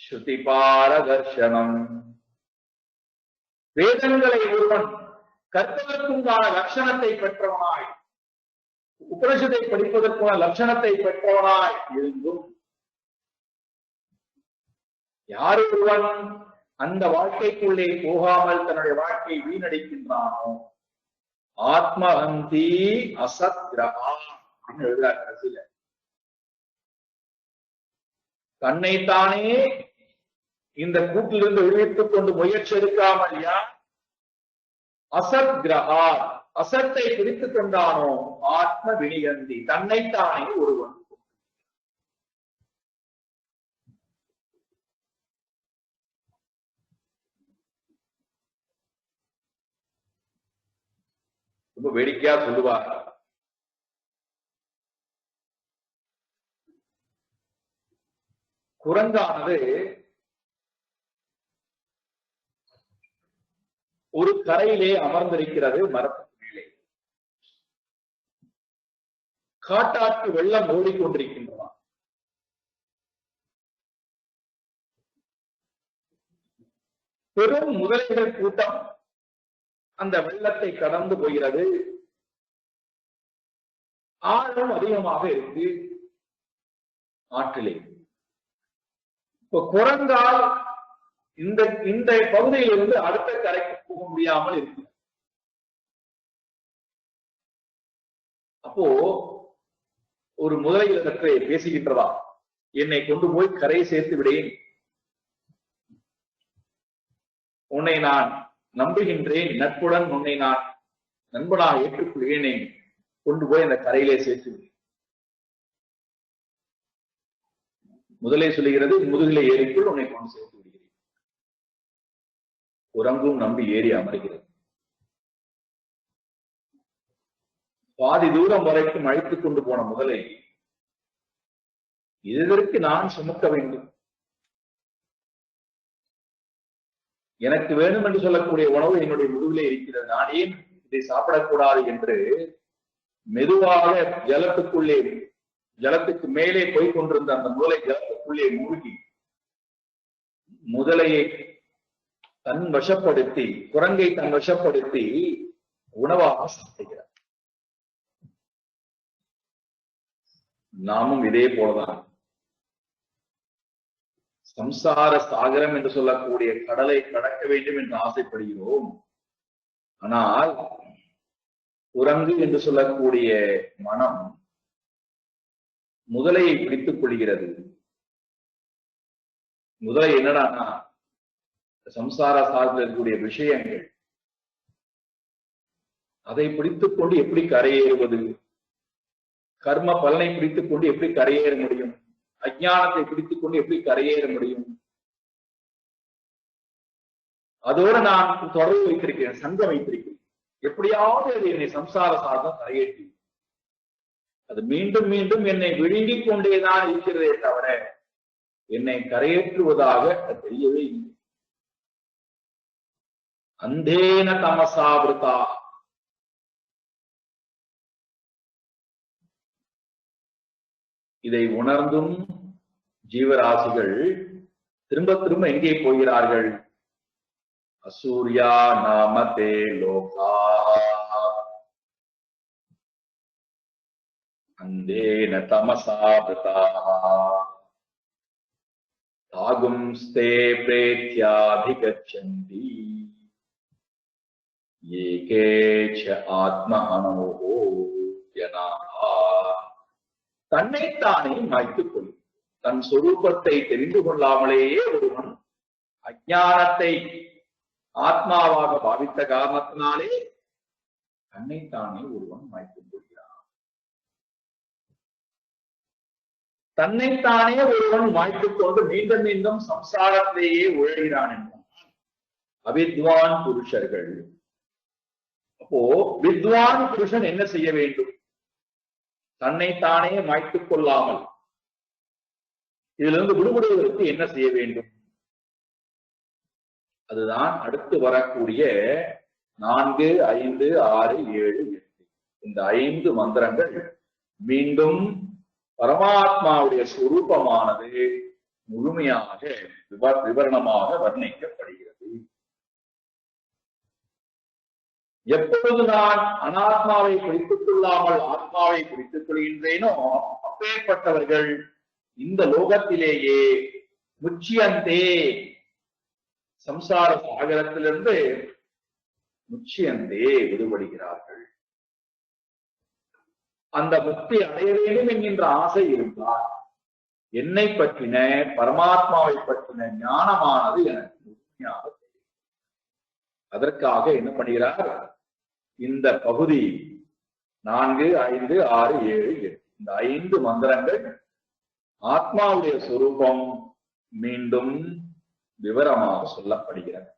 ஸ்ருதி பாரதர்ஷனம், வேதங்களை ஒருவன் கற்பதற்குண்டான லட்சணத்தை பெற்றவனாய், உபனிஷத்தை படிப்பதற்கான லட்சணத்தை பெற்றவனாய் இருந்தும் யார் ஒருவன் அந்த வாழ்க்கைக்குள்ளே போகாமல் தன்னுடைய வாழ்க்கையை வீணடிக்கின்றானோ ஆத்மஹந்தி அசத்கிரகா அப்படின்னு எழுதுறார் கடைசியில. தன்னைத்தானே இந்த கூட்டிலிருந்து விடுவித்துக் கொண்டு முயற்சி எடுக்காமல் யார் அசத் கிரகா அசத்தை பிடித்துக் கொண்டானோ ஆத்ம வினிகந்தி, தன்னைத்தானே ஒருவன். ரொம்ப வேடிக்கையா சொல்லுவார், குரங்கானது ஒரு கரையிலே அமர்ந்திருக்கிறது மரத்துக்கு மேலே. காட்டாற்று வெள்ளம் ஓடிக்கொண்டிருக்கின்றன. பெரும் முதலைகள் கூட்டம் அந்த வெள்ளத்தை கடந்து போகிறது. ஆழம் அதிகமாக இருக்கு ஆற்றிலே. இப்ப குரங்கால் இந்த இந்த பகுதியிலிருந்து அடுத்த கரைக்கு போக முடியாமல் இருக்கு. அப்போ ஒரு முதலையிடத்தை பேசுகின்றதா, என்னை கொண்டு போய் கரை சேர்த்து விடேன், உன்னை நான் நம்புகின்றேன், நட்புடன் உன்னை நான் நண்பனாக ஏற்றுக்கொள்கிறேன், கொண்டு போய் அந்த கரையிலே சேர்த்து விடு. முதலே சொல்லுகிறது, முதுகிலே ஏறிக்குள் உன்னை கொண்டு சேர்த்து விடுகிறேன். குரங்கும் நம்பி ஏறி அமர்கிறது. பாதி தூரம் வரைக்கும் அழைத்துக் கொண்டு போன முதலை, இதற்கு நான் சுமக்க வேண்டும், எனக்கு வேணும் என்று சொல்லக்கூடிய உணவு என்னுடைய முதுகிலே இருக்கிறது, நான் ஏன் இதை சாப்பிடக்கூடாது என்று மெதுவாக ஜலத்துக்குள்ளே, ஜலத்துக்கு மேலே போய் கொண்டிருந்த அந்த முதலை ஜலத்துக்குள்ளே மூழ்கி முதலையை தன் வசப்படுத்தி, குரங்கை தன் வசப்படுத்தி உணவாக சாப்பிடுகிறார். நாமும் இதே போலதான் சம்சார சாகரம் என்று சொல்லக்கூடிய கடலை கடக்க வேண்டும் என்று ஆசைப்படுகிறோம். ஆனால் குரங்கு என்று சொல்லக்கூடிய மனம் முதலையை பிடித்துக் கொள்கிறது. முதலை என்னடா, சம்சார சார்பில் இருக்கக்கூடிய விஷயங்கள், அதை பிடித்துக் கொண்டு எப்படி கரையேறுவது, கர்ம பலனை பிடித்துக் கொண்டு எப்படி கரையேற முடியும், அஞ்ஞானத்தை பிடித்துக் கொண்டு எப்படி கரையேற முடியும், அதோடு நான் தொடர்பு வைத்திருக்கிறேன், சங்கம் வைத்திருக்கிறேன், எப்படியாவது அது என்னை சம்சார சார்ந்தம் கரையேற்றி, அது மீண்டும் மீண்டும் என்னை விழுங்கிக் கொண்டேதான் இருக்கிறதே தவிர என்னை கரையேற்றுவதாக தெரியவே இல்லை. அந்தேன தமசாவிருதா, இதை உணர்ந்தும் ஜீவராசிகள் திரும்ப திரும்ப எங்கே போகிறார்கள்? அசூர்யா நாமதே லோகா அந்தேன தமசாவிருதா தாகும்ஸ்தே பிரேத்யாபிகச்சந்தி. ஏகேச்ச ஆத்ம அனோகோ யனாஹா. தன்னைத்தானே மாய்த்துக் கொள்ளும். தன் சொரூபத்தை தெரிந்து கொள்ளாமலேயே ஒருவன் அஞ்ஞானத்தை ஆத்மாவாக பாவித்த காரணத்தினாலே தன்னைத்தானே ஒருவன் மாய்த்துக் கொள்கிறான். தன்னைத்தானே ஒருவன் மாய்த்துக் கொண்டு மீண்டும் மீண்டும் சம்சாரத்திலேயே உழகிறான் என்றான் அவித்வான் புருஷர்கள். அப்போ வித்வான் புருஷன் என்ன செய்ய வேண்டும்? தன்னைத்தானே மாய்த்துக் கொள்ளாமல் இதிலிருந்து விடுபடுவதற்கு என்ன செய்ய வேண்டும்? அதுதான் அடுத்து வரக்கூடிய 4, 5, 6, 7, 8 இந்த 5 மந்திரங்கள் மீண்டும் பரமாத்மாவுடைய சுரூபமானது முழுமையாக விவரணமாக வர்ணிக்கப்படுகிறது. எப்பொழுது நான் அனாத்மாவை பிடித்துக் கொள்ளாமல் ஆத்மாவை பிடித்துக் கொள்கின்றேனோ அப்பேற்பட்டவர்கள் இந்த லோகத்திலேயே முச்சியந்தே சம்சார சாகரத்திலிருந்து முச்சியந்தே விடுபடுகிறார்கள். அந்த முக்தி அடைய வேண்டும் என்கின்ற ஆசை இருந்தால் என்னை பற்றின பரமாத்மாவை பற்றின ஞானமானது எனக்கு முழுமையாக தெரியும். அதற்காக என்ன பண்ணுகிறார்? இந்த பகுதி 4, 5, 6, 7, 8 இந்த 5 மந்திரங்கள் ஆத்மாவுடைய சொரூபம் மீண்டும் விவரமாக சொல்லப்படுகிறது.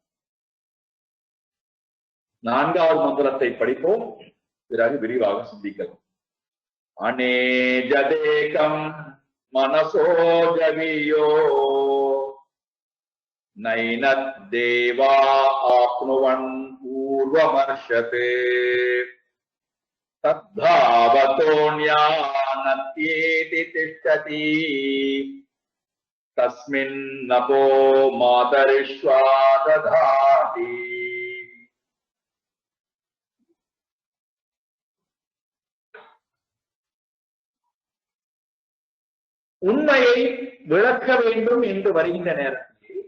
4வது மந்திரத்தை படிப்போம், பிறகு விரிவாக சிந்திக்கலாம். அநேஜதேகம் மனசோ ஜவியோ நைனத் தேவா ஆப்னுவன் பூர்வமர்ஷதே தத்தாவதோன்யானத்யேதி திஷ்டதி தஸ்மின் நபோ மாதரிஷ்வா ததாதி. உண்மையை விளக்க வேண்டும் என்று வருகின்ற நேரத்தில்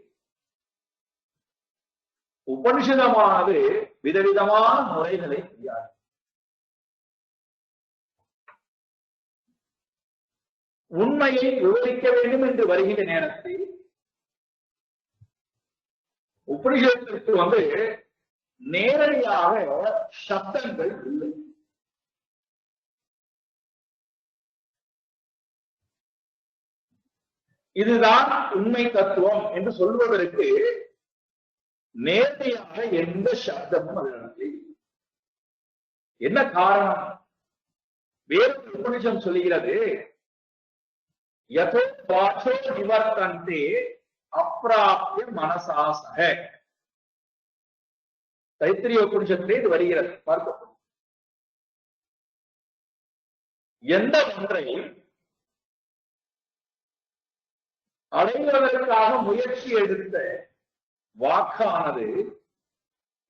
உபனிஷதமானது விதவிதமான முறைகளை கையாளும். உண்மையை விவரிக்க வேண்டும் என்று வருகின்ற நேரத்தில் உபனிஷத்திற்கு நேரடியாக சப்தங்கள் இல்லை. இதுதான் உண்மை தத்துவம் என்று சொல்வதற்கு நேரடியாக எந்த சப்தமும் அதற்கு என்ன காரணம்? வேறு உபனிஷம் சொல்லுகிறது, யதோ வாசோ நிவர்த்தந்தே அப்ராப்ய மனசாசக. தைத்திரிய உபனிஷத்திலே இது வருகிறது. பார்க்கப்படும் எந்த ஒன்றை அடைவதற்காக முயற்சி எடுத்த வாக்கானது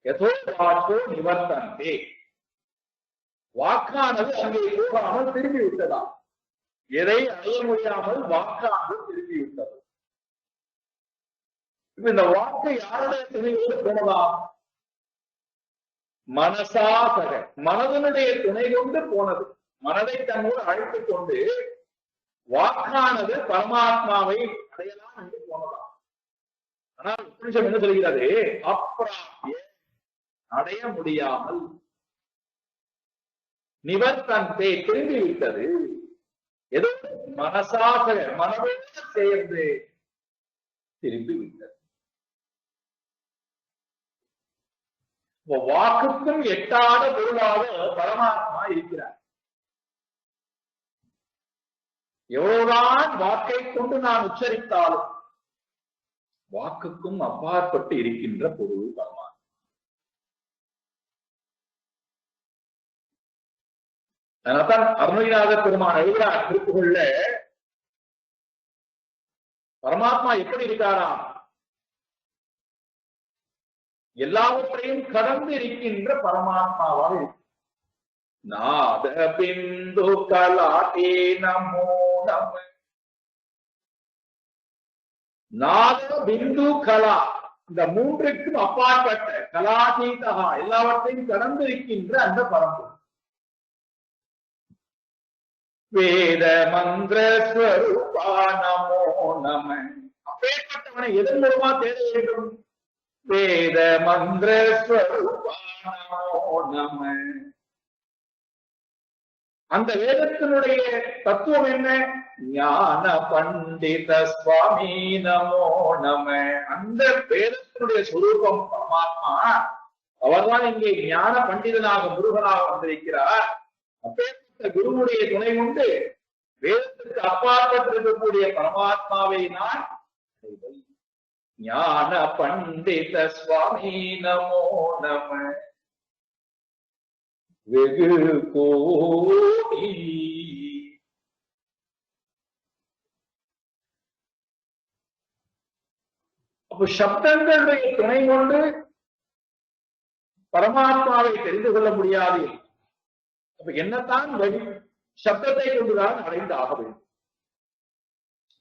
யதோ வாசோ நிவர்த்தந்தே, வாக்கானது அங்கே போகாமல் திரும்பி விட்டதா? எதை அடைய முடியாமல் வாக்கானது திரும்பி விட்டது. இந்த வாக்கு யாருடைய துணையோடு போனதா? மனசாசக, மனதனுடைய துணை கொண்டு போனது. மனதை தன்னோடு அழைத்துக் கொண்டு வாக்கானது பரமாத்மாவை அடையலாம் என்று போனதா? ஆனால் உபனிஷம் என்ன சொல்கிறது? அப்ராப்ய, அடைய முடியாமல், நிவர்த்தந்தே, திரும்பிவிட்டது. ஏதோ மனசாசக, மனதோடு சேர்ந்து திரும்பிவிட்டது. வாக்குக்கும் எட்டாத பொருளாக பரமாத்மா இருக்கிறார். எவ்வளவுதான் வாக்கை கொண்டு நான் உச்சரித்தாலும் வாக்குக்கும் அப்பாற்பட்டு இருக்கின்ற பொருள் பரமாத்மா. அதனால்தான் அருணகிரிநாத பெருமான் எழுதுகிறார் திருப்புகள்ல, பரமாத்மா எப்படி இருக்காராம்? எல்லாவற்றையும் கடந்து இருக்கின்ற பரமாத்மாவாக இருக்கு. நாத பிந்து கலாட்டே நமோ நம. நாத பிந்து கலா, இந்த மூன்றுக்கும் அப்பாற்பட்ட கலாதீதா எல்லாவற்றையும் கடந்திருக்கின்ற அந்த பரம்பொருள். வேத மந்திர ஸ்வரூபா நமோ நம. அப்பேற்பட்டவனை எதன் மூலமா தேட வேண்டும்? வேத மந்திர ஸ்வரூபா நமோ நம. அந்த வேதத்தினுடைய தத்துவம் என்ன? ஞான பண்டித சுவாமி நமோ நம. அந்த வேதத்தினுடைய சுரூபம் பரமாத்மா. அவர்தான் இங்கே ஞான பண்டிதனாக முருகனாக வந்திருக்கிறார். அப்பேற்பட்ட குருவுடைய துணை கொண்டு வேதத்திற்கு அப்பாற்பட்டிருக்கக்கூடிய பரமாத்மாவை நான் ஞான பண்டித சுவாமி நமோ நம. வெகு கோடி அப்ப சப்தங்களுடைய துணை கொண்டு பரமாத்மாவை தெரிந்து கொள்ள முடியாது. அப்ப என்னத்தான் வழி? சப்தத்தை கொண்டுதான் அடைந்து ஆக வேண்டும்.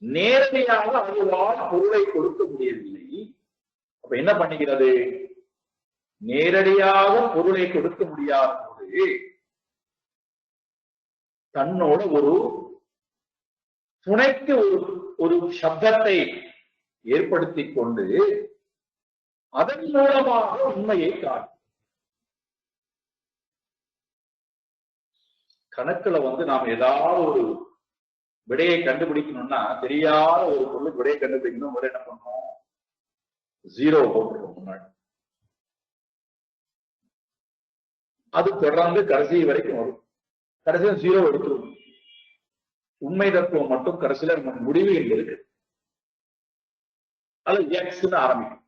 நேரடியாக அதுவால் பொருளை கொடுக்க முடியவில்லை. அப்ப என்ன பண்ணுகிறது? நேரடியாக பொருளை கொடுக்க முடியாத போது தன்னோட ஒரு துணைக்கு ஒரு சப்தத்தை ஏற்படுத்தி கொண்டு அதன் மூலமாக உண்மையை காட்டும். கணக்குல நாம் ஏதாவது ஒரு விடையை கண்டுபிடிக்கணும்னா, தெரியாத ஒரு பொருளுக்கு விடையை கண்டுபிடிக்கணும், என்ன பண்ணணும்? 0 போட்டுருவோம் முன்னாடி. அது தொடர்ந்து கடைசி வரைக்கும் வரும். கடைசியில 0 எடுத்துருவோம். உண்மை தத்துவம் மட்டும் கடைசியில முடிவு இருக்கு. அது எக்ஸ்ன்னு ஆரம்பிக்கும்.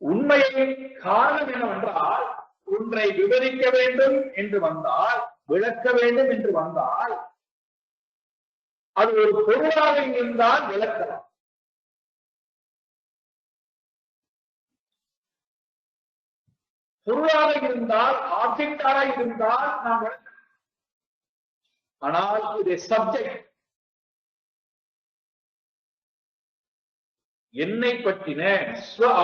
உண்மையை காரணம் என்னவென்றால், ஒன்றை விவரிக்க வேண்டும் என்று வந்தால், விளக்க வேண்டும் என்று வந்தால், அது ஒரு பொருளாக இருந்தால் விளக்கலாம். பொருளாக இருந்தால், ஆப்ஜெக்டாக இருந்தால் நாம் விளக்கலாம். ஆனால் இது சப்ஜெக்ட். என்னை பற்றின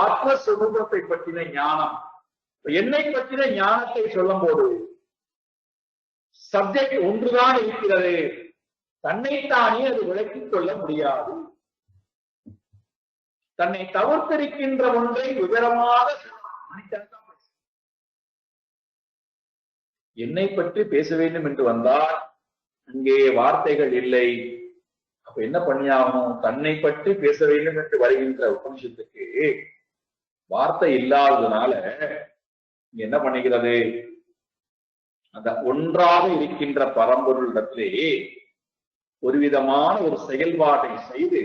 ஆத்மஸ்வரூபத்தை பற்றின ஞானம். என்னை பற்றின ஞானத்தை சொல்லும் போது சப்ஜெக்ட் ஒன்றுதான் இருக்கிறது. தன்னைத்தானே அது விளக்கிக் கொள்ள முடியாது. தன்னை தவிர்த்திருக்கின்ற ஒன்றை விவரமாக என்னை பற்றி பேச வேண்டும் என்று வந்தால் அங்கே வார்த்தைகள் இல்லை. அப்ப என்ன பண்ணியாகணும்? தன்னை பற்றி பேச வேண்டும் என்று வருகின்ற உபனிஷத்துக்கு வார்த்தை இல்லாததுனால என்ன பண்ணுகிறது? அந்த ஒன்றாக இருக்கின்ற பரம்பொருளிடத்திலே ஒரு விதமான ஒரு செயல்பாட்டை செய்து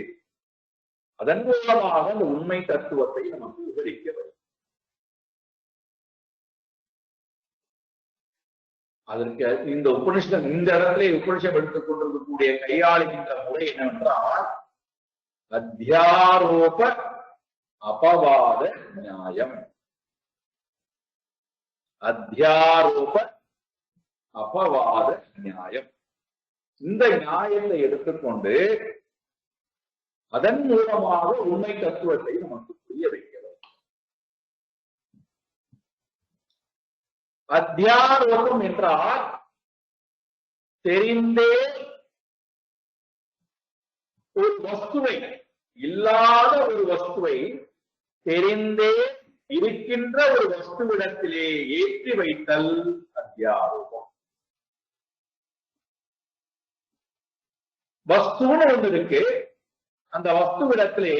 அதன் மூலமாக அந்த உண்மை தத்துவத்தை நமக்கு விவரிக்க வேண்டும். அதற்கு இந்த உபனிஷம், இந்த இடத்துல உபனிஷம் எடுத்துக் கொண்டிருக்கக்கூடிய கையாளுகின்ற முறை என்னவென்றால் அத்தியாரோப அபவாத நியாயம். அத்தியாரோப அபவாத நியாயம். இந்த நியாயத்தை எடுத்துக்கொண்டு அதன் மூலமாக உண்மை தத்துவத்தை நமக்கு புரிய வைக்கிறது. அத்தியாரோபம் என்றால் தெரிந்தே ஒரு வஸ்துவை, இல்லாத ஒரு வஸ்துவை தெரிந்தே இருக்கின்ற ஒரு வஸ்துவிடத்திலே ஏற்றி வைத்தல் அத்தியாரோபம். வஸ்துன்னு ஒன்று இருக்கு, அந்த வஸ்துவிடத்திலே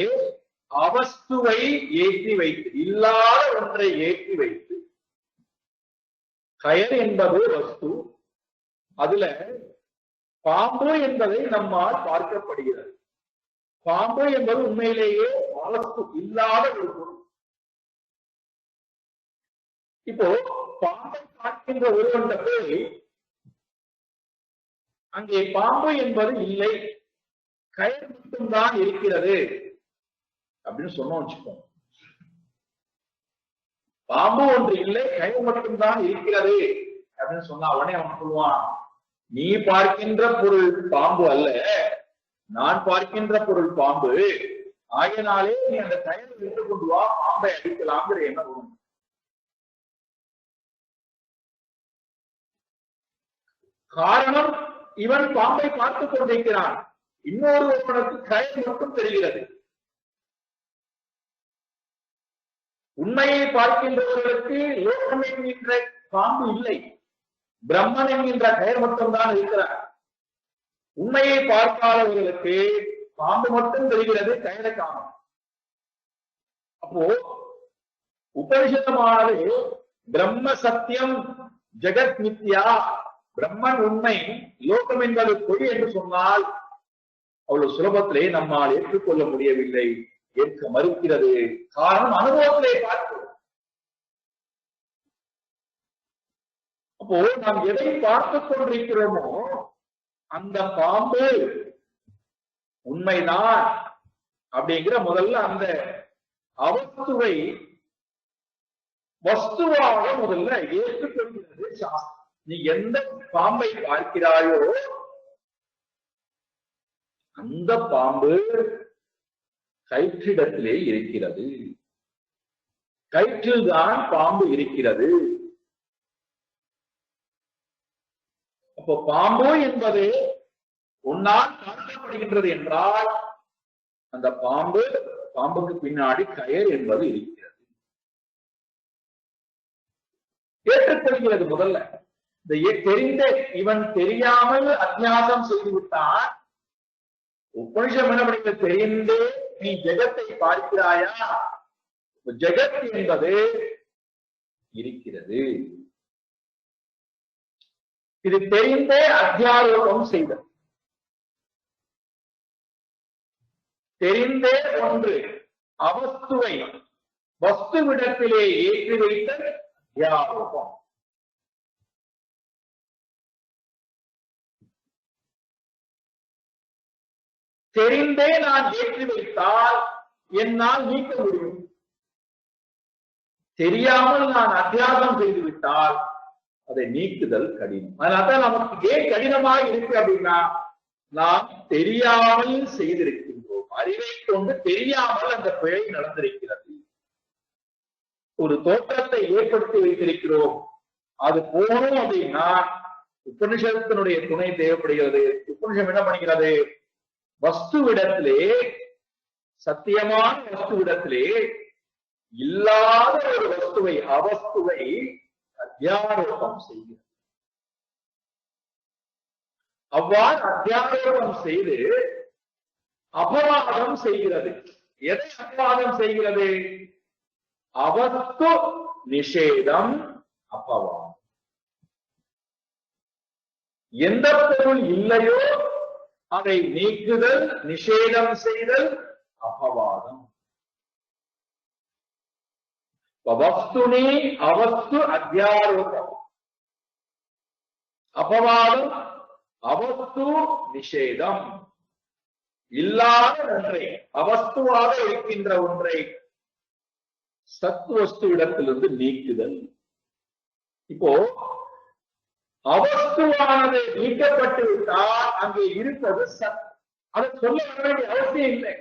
அவஸ்துவை ஏற்றி வைத்து, இல்லாத ஒன்றை ஏற்றி வைத்து, கயர் என்பது வஸ்து, அதுல பாம்பு என்பதை நம்மால் பார்க்கப்படுகிறது. பாம்பு என்பது உண்மையிலேயே வஸ்து, இல்லாத ஒரு பொருள். இப்போ பாம்பை பார்க்கின்ற ஒருவன் அங்கே பாம்பு என்பது இல்லை, கயர் மட்டும்தான் இருக்கிறது அப்படின்னு சொன்னோம் வச்சுக்கோங்க. பாம்பு ஒன்று இல்லை, கயர் மட்டும்தான் இருக்கிறது அப்படின்னு சொன்னா உடனே அவன் சொல்லுவான், நீ பார்க்கின்ற பொருள் பாம்பு அல்ல, நான் பார்க்கின்ற பொருள் பாம்பு, ஆகையினாலே நீ அந்த கயிறை எடுத்துக் கொண்டு வா, பாம்பை அடிக்கலாம்ங்கிற எண்ணம் வரும். காரணம், இவன் பாம்பை பார்த்துக் கொண்டிருக்கிறான். இன்னொரு ஒருவனுக்கு கயிறு மட்டும் தெரிகிறது. உண்மையை பார்க்கின்றவர்களுக்கு லோகம் என்கின்ற பாம்பு இல்லை, பிரம்மன் என்கின்ற கயிறு மட்டும்தான் இருக்கிறார். உண்மையை பார்க்காதவர்களுக்கு பாம்பு மட்டும் தெரிகிறது, கயிறை காணும். அப்போ உபனிஷதமானது பிரம்ம சத்தியம் ஜெகத் மித்யா, பிரம்மன் உண்மை, லோகம் என்பது பொய் என்று சொன்னால் அவ்வளவு சுலபத்திலே நம்மால் ஏற்றுக்கொள்ள முடியவில்லை, ஏற்க மறுக்கிறது. காரணம், அனுபவத்திலே பார்க்கிறோம். அப்போ நாம் எதை பார்த்துக் கொண்டிருக்கிறோமோ அந்த பாம்பு உண்மைதான் அப்படிங்கிற முதல்ல அந்த அவஸ்துவை வஸ்துவாக முதல்ல ஏற்றுக்கொள்கிறது சாஸ்திரம். நீ எந்த பாம்பை பார்க்கிறாயோ அந்த பாம்பு கயிற்றிடத்திலே இருக்கிறது, கயிற்றில்தான் பாம்பு இருக்கிறது. அப்போ பாம்பு என்பது உன்னால் காட்டப்படுகின்றது என்றால் அந்த பாம்புக்கு பின்னாடி கயிறு என்பது இருக்கிறது, ஏற்றுக்கொள்கிறது. முதல்ல இந்த தெரிந்த இவன் தெரியாமல் அத்தியாசம் செய்து விட்டான். உபனிஷம் என்ன பண்ணி தெரிந்தே நீ ஜெகத்தை பார்க்கிறாயா, ஜெகத் என்பது இருக்கிறது. இது தெரிந்தே அத்தியாரோபம் செய்தது. தெரிந்தே ஒன்று அவஸ்துவை வஸ்துவிடத்திலே ஏற்றி வைத்த அத்தியாரோபம். தெரிந்தே நான் ஏற்றி வைத்தால் என்னால் நீக்க முடியும். தெரியாமல் நான் அத்தியாசம் செய்து விட்டால் அதை நீக்குதல் கடினம். அதனால்தான் நமக்கு ஏன் கடினமாக இருக்கு அப்படின்னா, நாம் தெரியாமல் செய்திருக்கின்றோம். அறிவை கொண்டு தெரியாமல் அந்த பிழை நடந்திருக்கிறது. ஒரு தோற்றத்தை ஏற்படுத்தி வைத்திருக்கிறோம். அது போகணும் அப்படின்னா உபனிஷத்தினுடைய துணை தேவைப்படுகிறது. உபனிஷம் என்ன பண்ணுகிறது, வஸ்துவிடத்திலே, சத்தியமான வஸ்துவிடத்திலே இல்லாத ஒரு வஸ்துவை, அவஸ்துவை அத்தியாரோபம் செய்கிறது. அவ்வாறு அத்தியாரோபம் செய்து அபவாதம் செய்கிறது. எதை அபவாதம் செய்கிறது? அவஸ்து நிஷேதம் அபவாதம். எந்த பொருள் இல்லையோ அதை நீக்குதல், நிஷேதம் செய்தல் அபவாதம். வஸ்துனி அவஸ்து அத்தியாரோபம், அபவாதம் அவஸ்து நிஷேதம். இல்லாத ஒன்றை, அவஸ்துவாக இருக்கின்ற ஒன்றை சத்வஸ்து இடத்திலிருந்து நீக்குதல். இப்போ அவஸ்துவானது நீக்கப்பட்டு விட்டால் அங்கே இருப்பது சத். அதை சொல்ல வேண்டிய அவசியம் இல்லை.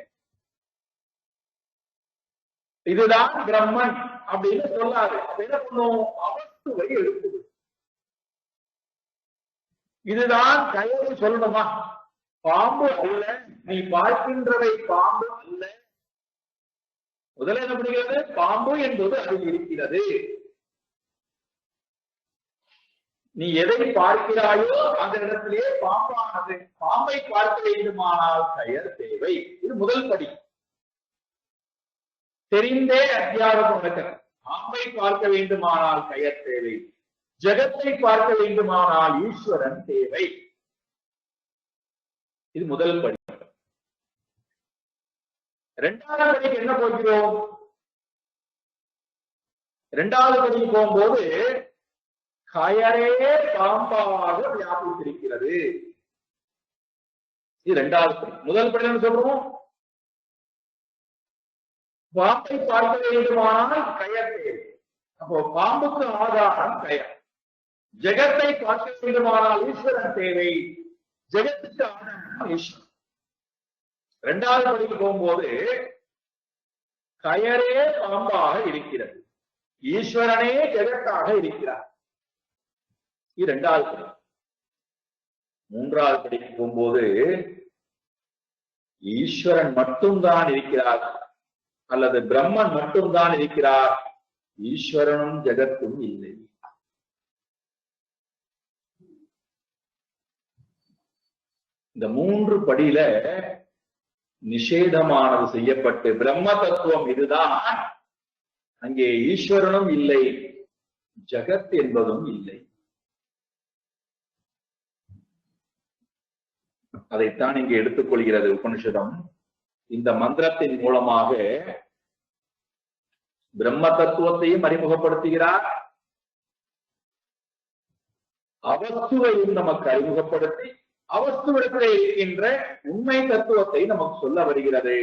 இதுதான் பிரம்மன் அப்படின்னு சொல்லாது. என்ன பண்ணும், அவஸ்துவை எடுக்குது. இதுதான் கயிறு சொல்லணுமா? பாம்பு அல்ல, நீ பார்க்கின்றவை பாம்பு அல்ல. முதல்ல என்ன பண்ணுகிறது, பாம்பு என்பது அதில் இருக்கிறது. நீ எதை பார்க்கிறாயோ அந்த இடத்திலே பாம்பானது. பாம்பை பார்க்க வேண்டுமானால் கயிறு தேவை. இது முதல் படி. தெரிந்தே அத்தியாரோபம் நடக்கிறது. பாம்பை பார்க்க வேண்டுமானால் கயிறு தேவை, ஜெகத்தை பார்க்க வேண்டுமானால் ஈஸ்வரன் தேவை. இது முதல் படி. இரண்டாவது படிக்கு என்ன போகிறோம்? இரண்டாவது படிக்கு போகும்போது கயரே பாம்பாக வியாபித்திருக்கிறது. இது இரண்டாவது படி. முதல் படி என்ன சொல்றோம்? பாம்பை பார்க்க வேண்டுமானால் கயர் தேவை. அப்போ பாம்புக்கு ஆதாரம் கயர். ஜெகத்தை பார்க்க வேண்டுமானால் ஈஸ்வரன் தேவை. ஜெகத்துக்கு ஆதாரம் ஈஸ்வரன். இரண்டாவது படிக்கு போகும்போது கயரே பாம்பாக இருக்கிறது, ஈஸ்வரனே ஜெகத்தாக இருக்கிறார். இது இரண்டாவது படி. மூன்றாவது படிக்கு போகும்போது ஈஸ்வரன் மட்டும்தான் இருக்கிறார் அல்லது பிரம்மன் மட்டும்தான் இருக்கிறார், ஈஸ்வரனும் ஜெகத்தும் இல்லை. இந்த மூன்று படியில நிஷேதமானது செய்யப்பட்டு பிரம்ம தத்துவம் இதுதான், அங்கே ஈஸ்வரனும் இல்லை, ஜகத் என்பதும் இல்லை. அதைத்தான் இங்கே எடுத்துக்கொள்கிறது உபனிஷதம். இந்த மந்திரத்தின் மூலமாக பிரம்ம தத்துவத்தையும் அறிமுகப்படுத்துகிறார், அவஸ்துவையும் நமக்கு அறிமுகப்படுத்தி அவஸ்துவிடத்திலே இருக்கின்ற உண்மை தத்துவத்தை நமக்கு சொல்ல வருகிறது.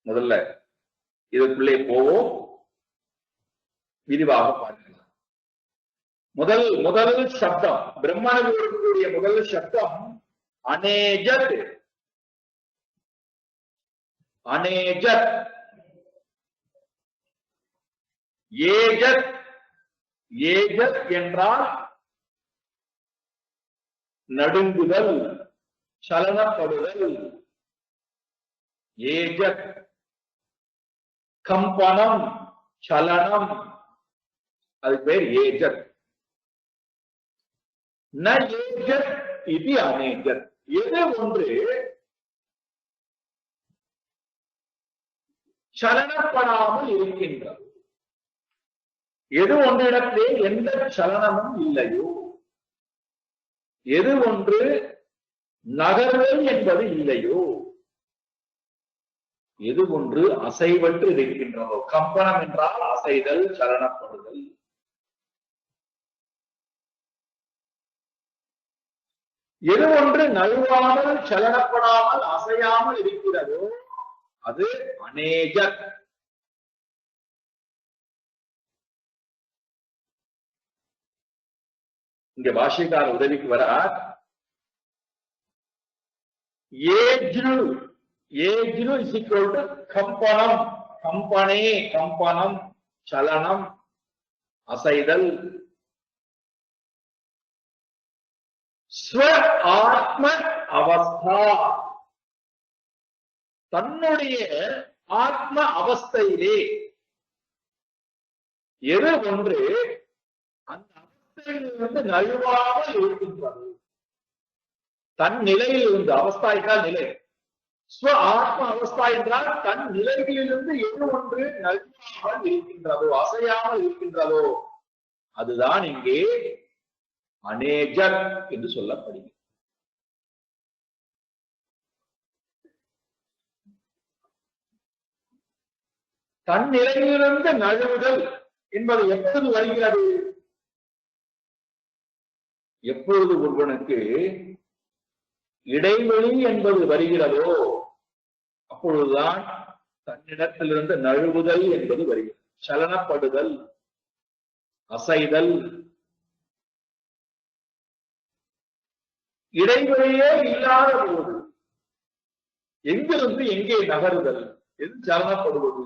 முதல்ல இதற்குள்ளே போவோம், விரிவாக பார்க்கலாம். முதல் சப்தம், பிரம்மனுக்கு இருக்கக்கூடிய முதல் சப்தம் அநேஜத். அநேஜத், ஏஜத். ஏஜத் என்றால் நடுங்குதல், சலனப்படுதல். ஏஜத் கம்பனம், சலனம், அது பேர் ஏஜத். ந ஏஜத் இது அநேஜத். எது ஒன்று சலனப்படாமல் இருக்கின்றது, எது ஒன்றிடத்திலே எந்த சலனமும் இல்லையோ, எது ஒன்று நகர்தல் என்பது இல்லையோ, எது ஒன்று அசைவற்று இருக்கின்றதோ. கம்பனம் என்றால் அசைதல், சலனப்படுதல். எது ஒன்று நழுவாமல், சலனப்படாமல், அசையாமல் இருக்கிறதோ அது அநேஜத். இங்க பாஷ்யக்கார உதவிக்கு வரார். ஏஜ்னு, ஏஜ்னு இஸ் ஈக்வல் டு கம்பனம். கம்பனே, கம்பனம், சலனம், அசைதல். ஸ்வ ஆத்ம அவஸ்தா, தன்னுடைய ஆத்ம அவஸ்தையிலே எது ஒன்று அந்த அவஸ்தையிலிருந்து நழுவாமல் இருக்கின்றது, தன் நிலையில் இருந்து, அவஸ்தா என்றால் நிலை, ஸ்வ ஆத்ம அவஸ்தா என்றால் தன் நிலையிலிருந்து எது ஒன்று நழுவாமல் இருக்கின்றதோ, அசையாமல் இருக்கின்றதோ, அதுதான் இங்கே அநேஜத் என்று சொல்லப்படுகிறது. தன் நிலையிலிருந்து நழுவுதல் என்பது எப்போது வருகிறது? எப்பொழுது ஒருவனுக்கு இடைவெளி என்பது வருகிறதோ அப்பொழுதுதான் தன்னிடத்திலிருந்து நழுவுதல் என்பது வருகிறது. சலனப்படுதல், அசைதல். இடைவெளியே இல்லாத போது எங்கிருந்து எங்கே நகருதல், எது சலனப்படுவது?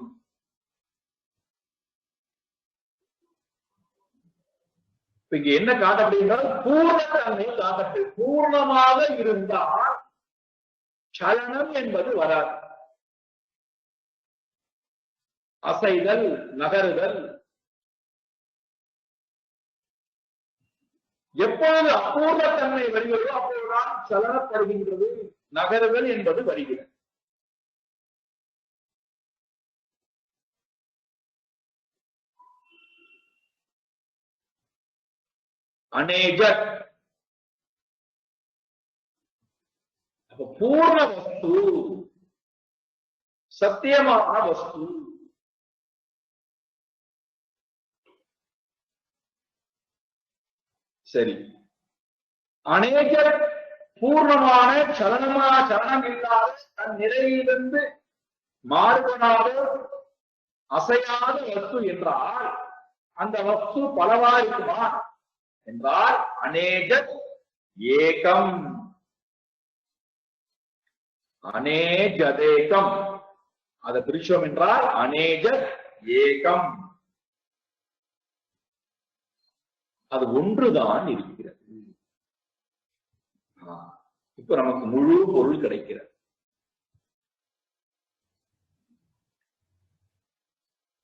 இங்க என்ன காட்டப்படுகின்றால் பூர்ணத்தன்மை காட்டப்படு. பூர்ணமாக இருந்தால் சலனம் என்பது வராது, அசைதல், நகருதல். எப்பொழுது அபூர்ணத்தன்மை வருகிறதோ அப்பொழுதுதான் சலனப்படுகின்றது, நகருதல் என்பது வருகிறது. அநேஜத் பூர்ண வஸ்து, சத்தியமான வஸ்து. சரி, அநேஜத் பூர்ணமான சலனம் இல்லாத தன் நிலையிலிருந்து மாறுபடாத அசையாத வஸ்து என்றால் அந்த வஸ்து பலவா இருக்குமா என்றால் அநேஜத் ஏகம். அநேஜதேகம். அதை பிரிச்சோம் என்றால் அநேஜத் ஏகம், அது ஒன்றுதான் இருக்கிறது. இப்ப நமக்கு முழு பொருள் கிடைக்கிறது.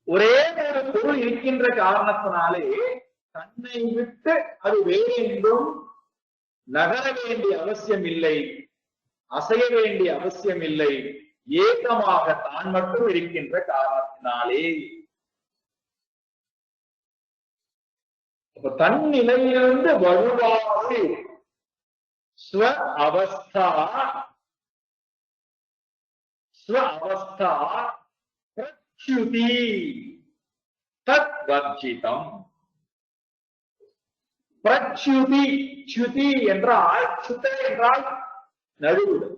ஒரே ஒரு பொருள் இருக்கின்ற காரணத்தினாலே தன்னை விட்டு அது வேறு என்றும் நகர வேண்டிய அவசியம் இல்லை, அசைய வேண்டிய அவசியம் இல்லை. ஏகமாக தான் மட்டும் இருக்கின்ற காரணத்தினாலே தன் நிலையிலிருந்து வலுவாக ஸ்வ அவஸ்தா பிரச்சுதி தத் வர்ஜிதம். பிரச்சுதி, சுதி என்றால் சுத என்றால் நடுவுடன்,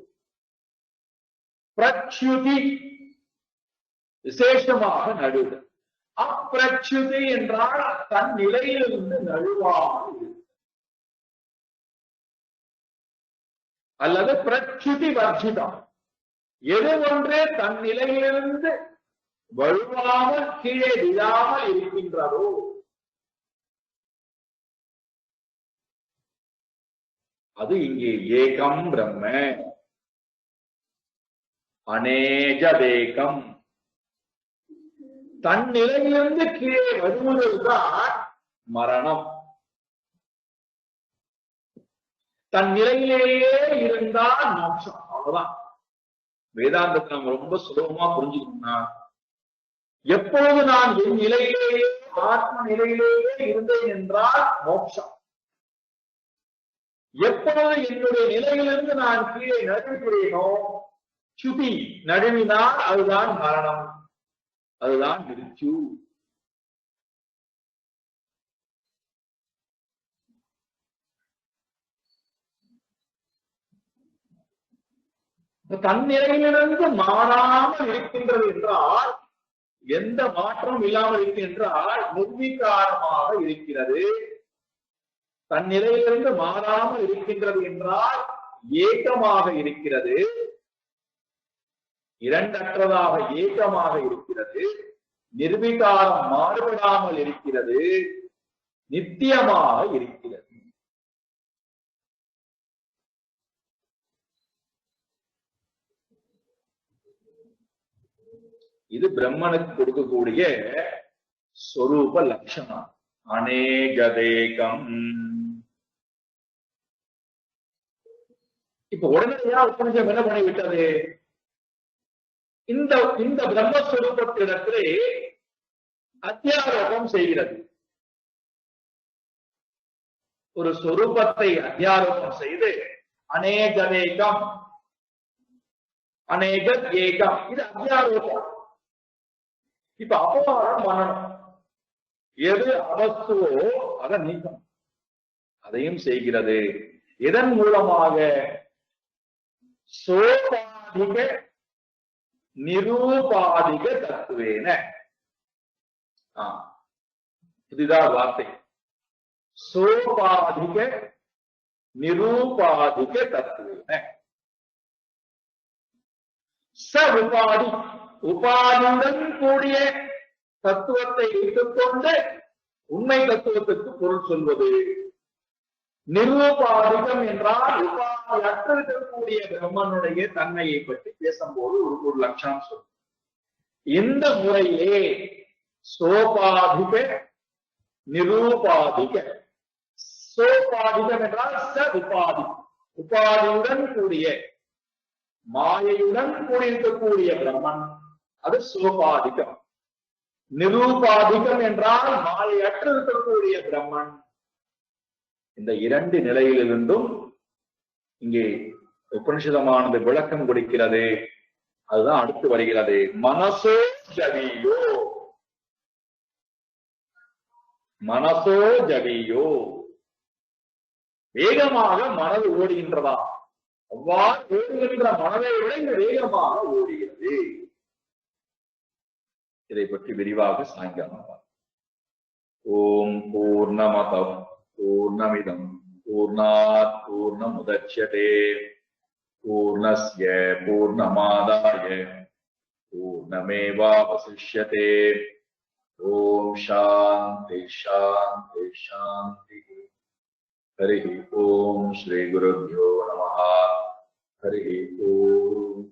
பிரச்சுதி விசேஷமாக நடுவுடன். அப்பிரச்சுதி என்றால் தன் நிலையிலிருந்து நழுவாமல் அல்லது பிரச்சுதி வர்ஜிதம். எது ஒன்றே தன் நிலையிலிருந்து வலுவாமல் கீழே விழாமல் இருக்கின்றதோ அது இங்கே ஏகம் பிரம்ம. அநேஜதேகம். தன் நிலையிலிருந்து கீழே வருவதுதான் மரணம். தன் நிலையிலேயே இருந்தால் மோட்சம். அவ்வளவுதான். வேதாந்தத்தை நம்ம ரொம்ப சுலபமா புரிஞ்சுக்கணும்னா, எப்பொழுது நான் என் நிலையிலேயே ஆத்ம நிலையிலேயே இருந்தேன் என்றால் மோட்சம். எப்பொழுது என்னுடைய நிலையிலிருந்து நான் கீழே நழுவுகிறேனோ, சுதி நழுவினால் அதுதான் மரணம், அதுதான் மிருத்யு. தன் நிலையிலிருந்து மாறாமல் இருக்கின்றது என்றால், எந்த மாற்றம் இல்லாமல் இருக்கு என்றால் நிர்விகாரமாக இருக்கிறது. தன் நிலையிலிருந்து மாறாமல் இருக்கின்றது என்றால் ஏகமாக இருக்கிறது, இரண்டற்றதாக ஏகமாக இருக்கிறது, நிர்விகாரம் மாறுபடாமல் இருக்கிறது, நித்தியமாக இருக்கிறது. இது பிரம்மனுக்கு கொடுக்கக்கூடிய ஸ்வரூப லட்சணம். அநேகதேகம். இப்ப உடனடியா உபநிஷம் என்ன பண்ணி விட்டது? இந்த பிரம்மஸ்வரூபத்திடத்திலே அத்தியாரோபம் செய்கிறது. ஒரு சொரூபத்தை அத்தியாரோபம் செய்து அநேகதேகம், அநேகத் ஏகம், இது அத்தியாரோபம். இப்ப அபவாதம் பண்ணணும். எது அவஸ்துவோ அதை நீக்கம், அதையும் செய்கிறது. இதன் மூலமாக சோபாதிக நிரூபாதிக தத்துவேன, புதிதா வார்த்தை, சோபாதிக நிரூபாதிக தத்துவேன. ச உபாதி, உபாதியுடன் கூடிய தத்துவத்தை வைத்துக்கொண்டு உண்மை தத்துவத்துக்கு பொருள் சொல்வது. நிரூபாதிகம் என்றால் உபாதியற்று இருக்கக்கூடிய பிரம்மனுடைய தன்மையை பற்றி பேசும்போது ஒரு லட்சணம் சொல்லும். இந்த முறையிலே சோபாதிக நிரூபாதிக, சோபாதிகம் என்றால் ச உபாதி, உபாதியுடன் கூடிய மாயையுடன் கூடியிருக்கக்கூடிய பிரம்மன், அது சோபாதிகம். நிரூபாதிகம் என்றால் மாயையற்று இருக்கக்கூடிய பிரம்மன். இந்த இரண்டு நிலையிலிருந்தும் இங்கே உபனிஷதமானது விளக்கம் கொடுக்கிறது. அதுதான் அடுத்து வருகிறது. மனசோ ஜவியோ, மனசோ ஜவியோ, வேகமாக மனது ஓடுகின்றதா? அவ்வாறு ஓடுகின்ற மனதை விட வேகமாக ஓடுகிறது. இதை பற்றி விரிவாக சாயங்காலம். ஓம் பூர்ணமத பூர்ணமிதம் பூர்ணாத் பூர்ணமுதச்யதே पूर्णस्य पूर्णमादाय पूर्णमेवावशिष्यते। ओम शांति शांति शांति। हरि ओम श्री गुरुभ्यो नमः। हरि ओम।